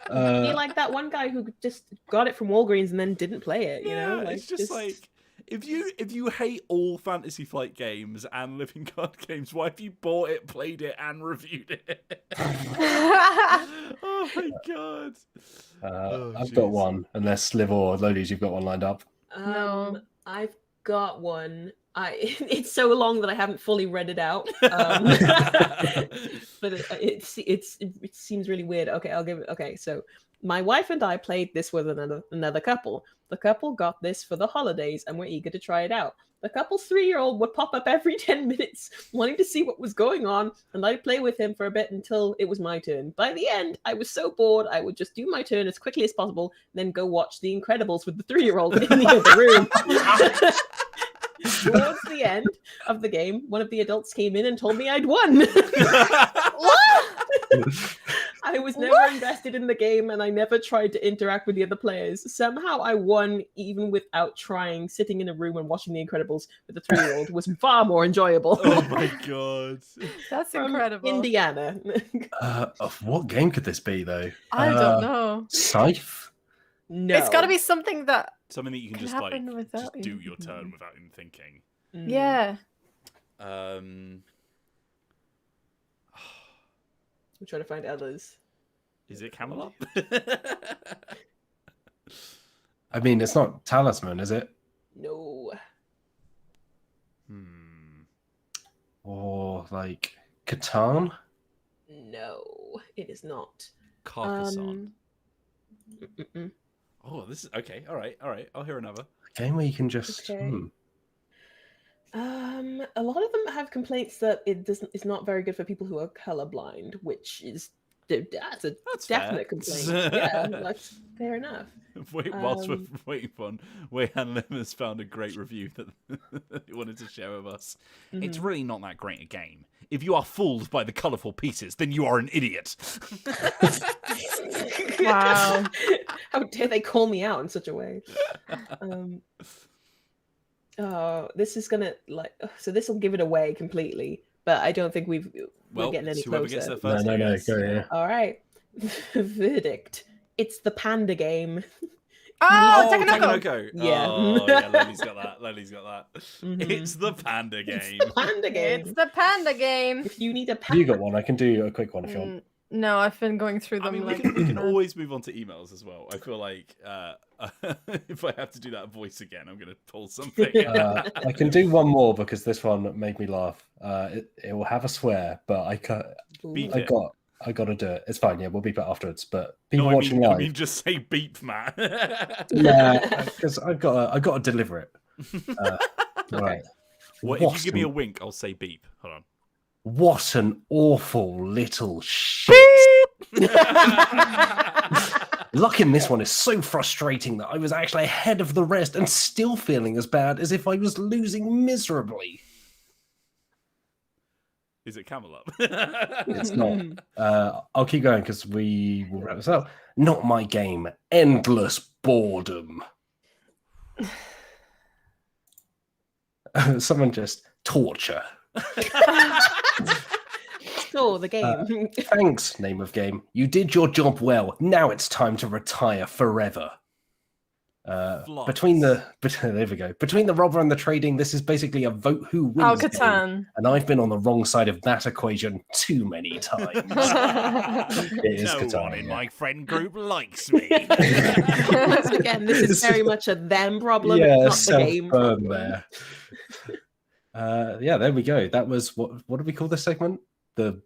Be like that one guy who just got it from Walgreens and then didn't play it, you know? Yeah, it's just like, if you hate all Fantasy Flight games and living card games, why have you bought it, played it, and reviewed it? Oh my god! I've got one. Unless Liv or Lolies, you've got one lined up. No. I've got one. It's so long that I haven't fully read it out. But it seems really weird. Okay, I'll give it. Okay, so my wife and I played this with another couple. The couple got this for the holidays and were eager to try it out. The couple's 3-year-old would pop up every 10 minutes wanting to see what was going on, and I'd play with him for a bit until it was my turn. By the end, I was so bored, I would just do my turn as quickly as possible, then go watch The Incredibles with the 3-year-old in the other room. Towards the end of the game, one of the adults came in and told me I'd won. I was never invested in the game, and I never tried to interact with the other players. Somehow I won even without trying. Sitting in a room and watching The Incredibles with a 3-year-old was far more enjoyable. Oh my god. That's From incredible. Indiana. What game could this be, though? I don't know. Scythe? No. It's got to be something that... Something that you can Can just like happen without just you. do your turn without even thinking. Yeah. I'm trying to find others. Is it Camel Up? I mean, it's not Talisman, is it? No. Or like Catan? No, it is not. Carcassonne. Oh, this is okay. All right. I'll hear another. A game where you can just. Okay. A lot of them have complaints that it's not very good for people who are colorblind, which is that's a definite complaint. Yeah, that's fair enough. Whilst we're waiting for one, Wayhan Lim has found a great review that he wanted to share with us. It's really not that great a game. If you are fooled by the colourful pieces, then you are an idiot. Wow. How dare they call me out in such a way? This is gonna so this will give it away completely, but I don't think we're getting any whoever gets closer. there first. No, go yeah. All right. Verdict. It's the panda game. Oh, Takanoko. Yeah. Oh, yeah, Loli's got that. Mhm. It's the panda game. It's the panda game. It's the panda game. If you need a Have panda, you got one? I can do a quick one if you want. No, I've been going through them. I mean, we like, can always move on to emails as well. I feel like if I have to do that voice again, I'm going to pull something. I can do one more because this one made me laugh. It will have a swear, but I got to do it. It's fine. Yeah, we'll beep it afterwards. But people watching live, I mean, just say beep, Matt. yeah, because I got to deliver it. All right. Well, if you give me a wink, I'll say beep. Hold on. What an awful little shit. Luck in this one is so frustrating that I was actually ahead of the rest and still feeling as bad as if I was losing miserably. Is it Camel Up? It's not. I'll keep going because we will wrap this up. Not my game. Endless boredom. Someone just torture. Oh, the game. Thanks, name of game. You did your job well. Now it's time to retire forever. Between there we go. Between the robber and the trading, this is basically a vote who wins game. Catan. And I've been on the wrong side of that equation too many times. It is no Catan, one in yeah. my friend group likes me. Once again, this is very much a them problem, Yeah, not the game self-burn problem. there. Yeah, there we go. That was what do we call this segment? The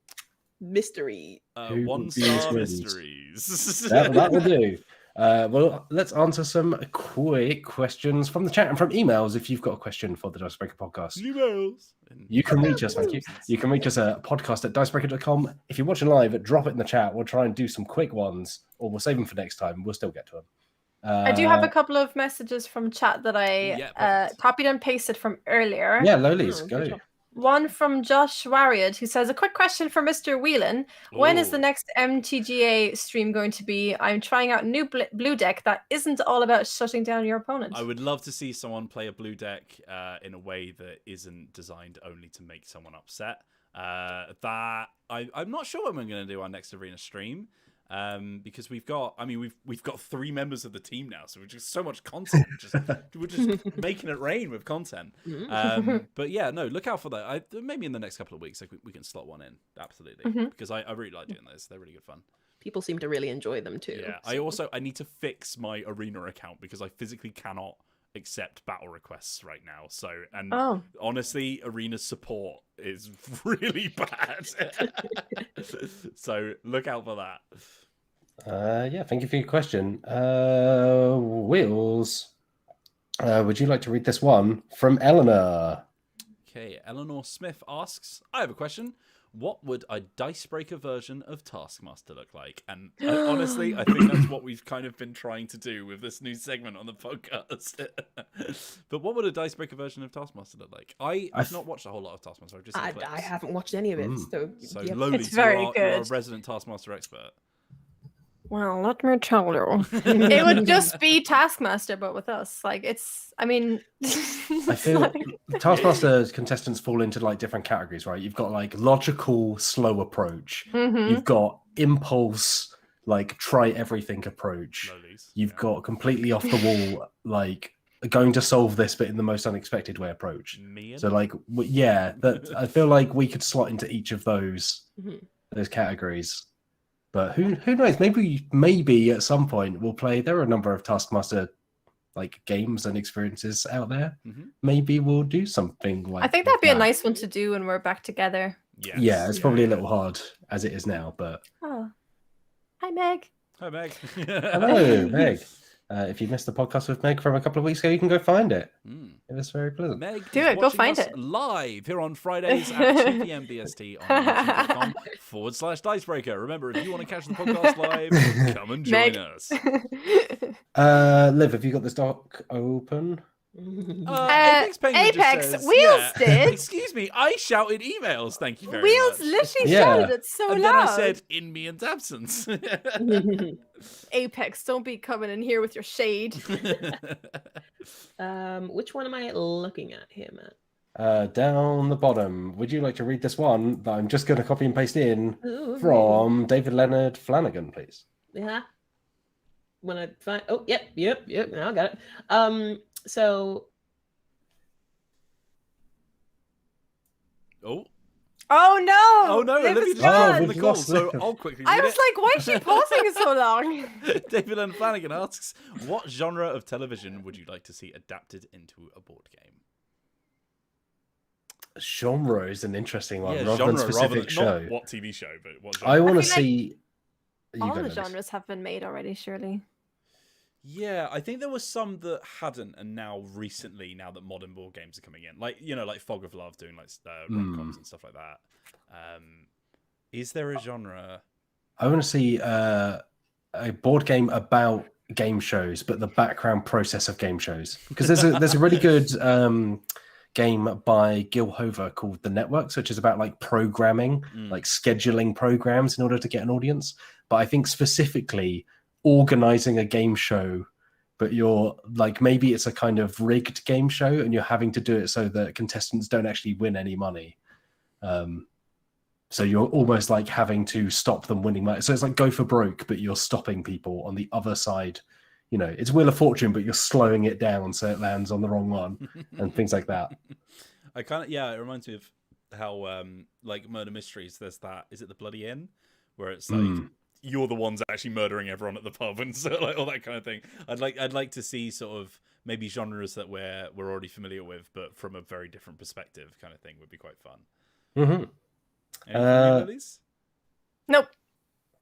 Mystery. Who One-star wins? mysteries. that will do. Well, let's answer some quick questions from the chat and from emails. If you've got a question for the Dicebreaker podcast, Emails. you can reach us. Thank you. You can reach us at podcast@dicebreaker.com. If you're watching live, drop it in the chat. We'll try and do some quick ones, or we'll save them for next time. We'll still get to them. I do have a couple of messages from chat that I copied and pasted from earlier. Yeah, Lolies, good go. job. One from Josh Warrior, who says, a quick question for Mr. Whelan. When is the next MTGA stream going to be? I'm trying out a new blue deck that isn't all about shutting down your opponent. I would love to see someone play a blue deck in a way that isn't designed only to make someone upset. I'm not sure when we're going to do our next arena stream. Because we've got 3 members of the team now, so we're just so much content. We're just making it rain with content. But yeah, no, look out for that. Maybe in the next couple of weeks, like we can slot one in. Absolutely, because I really like doing those. They're really good fun. People seem to really enjoy them too. Yeah, so. I need to fix my arena account because I physically cannot accept battle requests right now. So honestly, arena support is really bad. So look out for that. Yeah, thank you for your question. Wheels, would you like to read this one from Eleanor? Okay, Eleanor Smith asks, I have a question. What would a Dicebreaker version of Taskmaster look like? And honestly, I think that's what we've kind of been trying to do with this new segment on the podcast. But what would a Dicebreaker version of Taskmaster look like? I've not watched a whole lot of Taskmaster. I've just seen clips. I haven't watched any of it. So yeah. Lolies, It's very you're a good. resident Taskmaster expert. Well, let me tell you. It would just be Taskmaster, but with us. Like, I feel Taskmaster contestants fall into like different categories, right? You've got like logical, slow approach. You've got impulse, like try everything approach. Lolies, You've got completely off the wall, like going to solve this but in the most unexpected way approach. So like, that I feel like we could slot into each of those categories. But who knows? Maybe at some point we'll play. There are a number of Taskmaster like games and experiences out there. Maybe we'll do something like. I think that'd be a nice one to do when we're back together. Yes. Yeah, it's probably a little hard as it is now, but. Oh, hi Meg. Hi Meg. Hello, Meg. If you missed the podcast with Meg from a couple of weeks ago, you can go find it. It was very pleasant. Meg, Do it, go find it. Live here on Fridays at 2 p.m. BST on youtube.com/Dicebreaker. Remember, if you want to catch the podcast live, come and join us. Liv, have you got this doc open? Apex, Wheels did. Excuse me, I shouted emails. Thank you very Wheels much. literally shouted it so and loud. then I said, in Mian's absence. Apex, don't be coming in here with your shade. Which one am I looking at here, Matt? Down the bottom. Would you like to read this one that I'm just going to copy and paste in From David Leonard Flanagan, please? Yeah. When I find, yep. Now I got it. So. Oh no! Oh no! Liv Olivia is just gone. joined the we've call, lost so Liv. I'll quickly I read was it. like, why is she pausing so long? David Leonard Flanagan asks, what genre of television would you like to see adapted into a board game? Genre is an interesting one, Yeah, rather genre, than specific rather than, show. not what TV show, but what genre. I want to I feel see. You All go, the Lewis. genres have been made already, surely. Yeah, I think there was some that hadn't, and now recently, now that modern board games are coming in, like like Fog of Love doing like rom-coms and stuff like that. Is there a genre? I want to see a board game about game shows, but the background process of game shows. Because there's a really good game by Gil Hover called The Networks, which is about like programming, like scheduling programs in order to get an audience. But I think specifically organizing a game show, but you're like, maybe it's a kind of rigged game show and you're having to do it so that contestants don't actually win any money. So you're almost like having to stop them winning money. So it's like go for broke, but you're stopping people on the other side. it's Wheel of Fortune, but you're slowing it down so it lands on the wrong one and things like that. It reminds me of how like murder mysteries, there's that, is it the Bloody Inn, where it's like you're the ones actually murdering everyone at the pub and so like all that kind of thing. I'd like to see sort of maybe genres that we're already familiar with, but from a very different perspective kind of thing would be quite fun. Anything Lolies? Nope.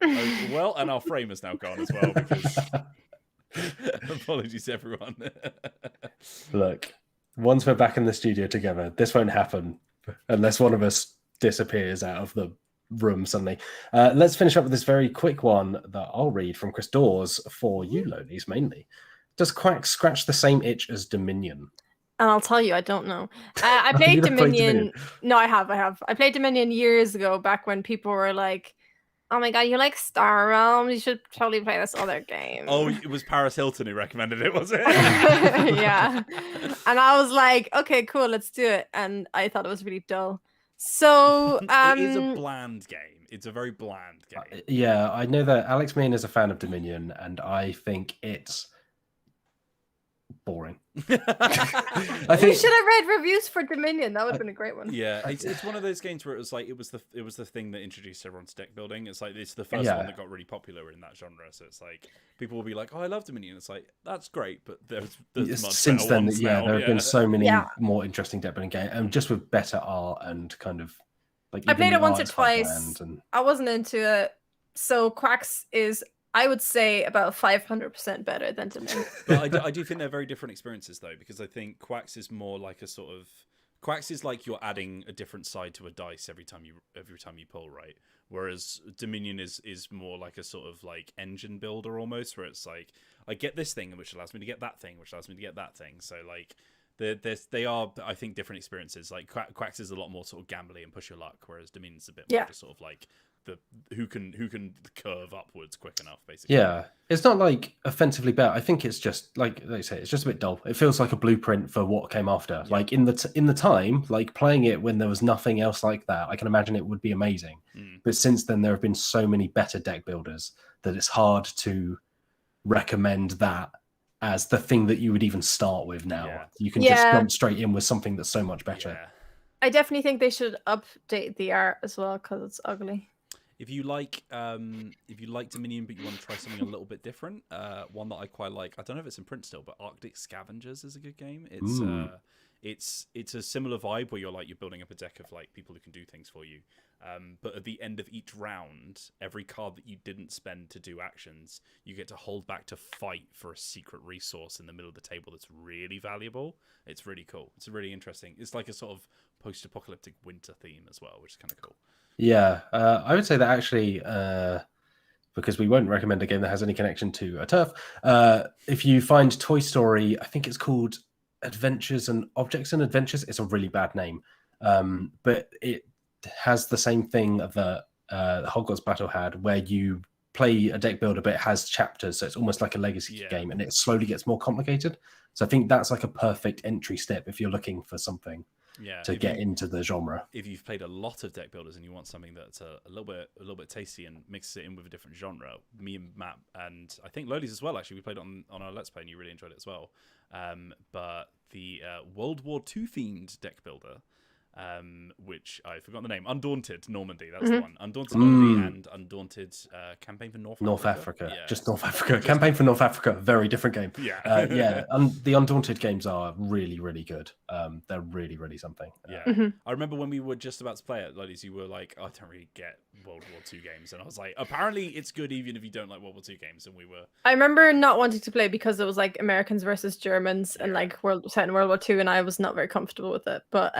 Oh, well, and our frame is now gone as well because apologies everyone. Look, once we're back in the studio together, this won't happen unless one of us disappears out of the room suddenly. Let's finish up with this very quick one that I'll read from Chris Dawes for you, Lolies, mainly. Does Quacks scratch the same itch as Dominion? And I'll tell you, I don't know. I played Dominion. No, I have. I played Dominion years ago, back when people were like, "Oh my god, you like Star Realm? You should totally play this other game." Oh, it was Paris Hilton who recommended it, was it? Yeah. And I was like, "Okay, cool, let's do it." And I thought it was really dull. So it is a bland game. It's a very bland game. Yeah, I know that Alex Meehan is a fan of Dominion, and I think it's boring. I think you should have read reviews for Dominion. That would have been a great one. Yeah, it's one of those games where it was like it was the thing that introduced everyone to deck building. It's like it's the first one that got really popular in that genre. So it's like people will be like, "Oh, I love Dominion." It's like that's great, but there's much since better then, ones there now. have been so many more interesting deck building games, and just with better art and kind of like. I played it once or twice. I wasn't into it. So Quacks is, I would say, about 500% better than Dominion. But I do think they're very different experiences, though, because I think Quacks is more like a sort of... Quacks is like you're adding a different side to a dice every time you pull, right? Whereas Dominion is more like a sort of like engine builder almost, where it's like, I get this thing, which allows me to get that thing, which allows me to get that thing. So like, they are, I think, different experiences. Like Quacks is a lot more sort of gambly and push your luck, whereas Dominion's a bit more just sort of like... who can curve upwards quick enough, basically. Yeah, it's not like offensively bad. I think it's just like they say, it's just a bit dull. It feels like a blueprint for what came after. Yeah. Like in the time, like playing it when there was nothing else like that, I can imagine it would be amazing. But since then, there have been so many better deck builders that it's hard to recommend that as the thing that you would even start with now. Yeah. You can just jump straight in with something that's so much better. Yeah. I definitely think they should update the art as well because it's ugly. If you like Dominion, but you want to try something a little bit different, one that I quite like. I don't know if it's in print still, but Arctic Scavengers is a good game. It's a similar vibe where you're building up a deck of like people who can do things for you. But at the end of each round, every card that you didn't spend to do actions, you get to hold back to fight for a secret resource in the middle of the table that's really valuable. It's really cool. It's really interesting. It's like a sort of post-apocalyptic winter theme as well, which is kind of cool. Yeah, I would say that actually, because we won't recommend a game that has any connection to a turf. If you find Toy Story, I think it's called Adventures and Objects and Adventures. It's a really bad name, but it has the same thing that Hogwarts Battle had, where you play a deck builder, but it has chapters, so it's almost like a legacy game, and it slowly gets more complicated. So I think that's like a perfect entry step if you're looking for something. To get into the genre. If you've played a lot of deck builders and you want something that's a little bit tasty and mixes it in with a different genre, me and Matt and I think Lolies as well. Actually, we played it on our Let's Play and you really enjoyed it as well. But the World War II themed deck builder, which I forgot the name, Undaunted Normandy. That's the one. Undaunted Normandy and Undaunted Campaign for North Africa. Yeah. Just North Africa. Campaign for North Africa. Very different game. Yeah. The Undaunted games are really, really good. They're really, really something. Yeah. I remember when we were just about to play it, ladies, you were like, I don't really get World War II games. And I was like, apparently it's good even if you don't like World War II games. And we were... I remember not wanting to play because it was like Americans versus Germans and like set in World War II, and I was not very comfortable with it. But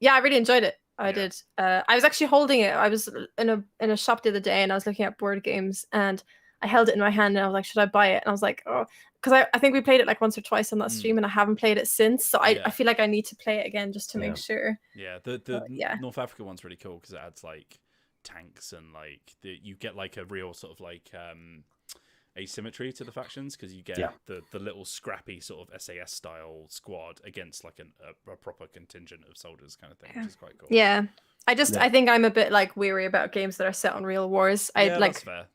yeah, I really enjoyed it. I did. I was actually holding it. I was in a shop the other day and I was looking at board games and I held it in my hand and I was like, should I buy it? And I was like, oh, because I think we played it like once or twice on that stream and I haven't played it since. So I feel like I need to play it again just to make sure. Yeah, the North Africa one's really cool because it adds like tanks and like you get like a real sort of like asymmetry to the factions because you get the little scrappy sort of SAS style squad against like a proper contingent of soldiers kind of thing, which is quite cool. Yeah. I think I'm a bit like weary about games that are set on real wars. That's fair.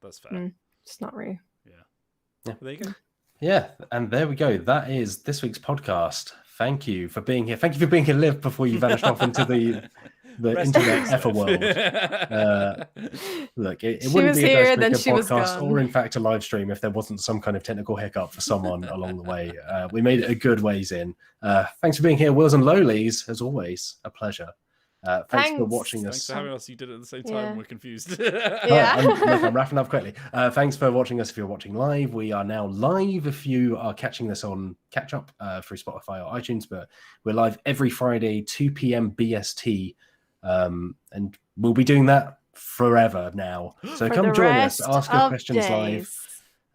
Just not really. Yeah. There you go. Yeah, and there we go. That is this week's podcast. Thank you for being here. Thank you for being here, Liv, before you vanished off into the Rest in internet peace, effer Liv. world. Look, it She wouldn't was be a here, then Dicebreaker she was podcast gone. or, in fact, a live stream if there wasn't some kind of technical hiccup for someone along the way. We made it a good ways in. Thanks for being here, Wills and Lolies. As always, a pleasure. Thanks for watching us. Thanks for having us. You did it at the same time. Yeah. We're confused. Yeah. I'm wrapping up quickly. Thanks for watching us if you're watching live. We are now live if you are catching this on catch up through Spotify or iTunes, but we're live every Friday, 2 p.m. BST. And we'll be doing that forever now. So For come the join us, rest ask your of questions days.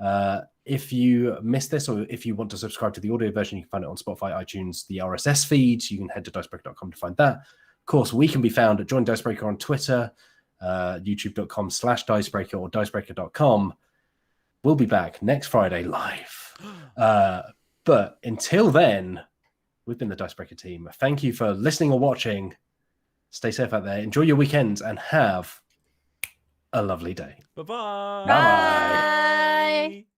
live. If you missed this or if you want to subscribe to the audio version, you can find it on Spotify, iTunes, the RSS feed. You can head to dicebreaker.com to find that. Of course, we can be found at Join Dicebreaker on Twitter, youtube.com/Dicebreaker or dicebreaker.com. We'll be back next Friday live. But until then, we've been the Dicebreaker team. Thank you for listening or watching. Stay safe out there. Enjoy your weekends and have a lovely day. Bye-bye. Bye-bye. Bye.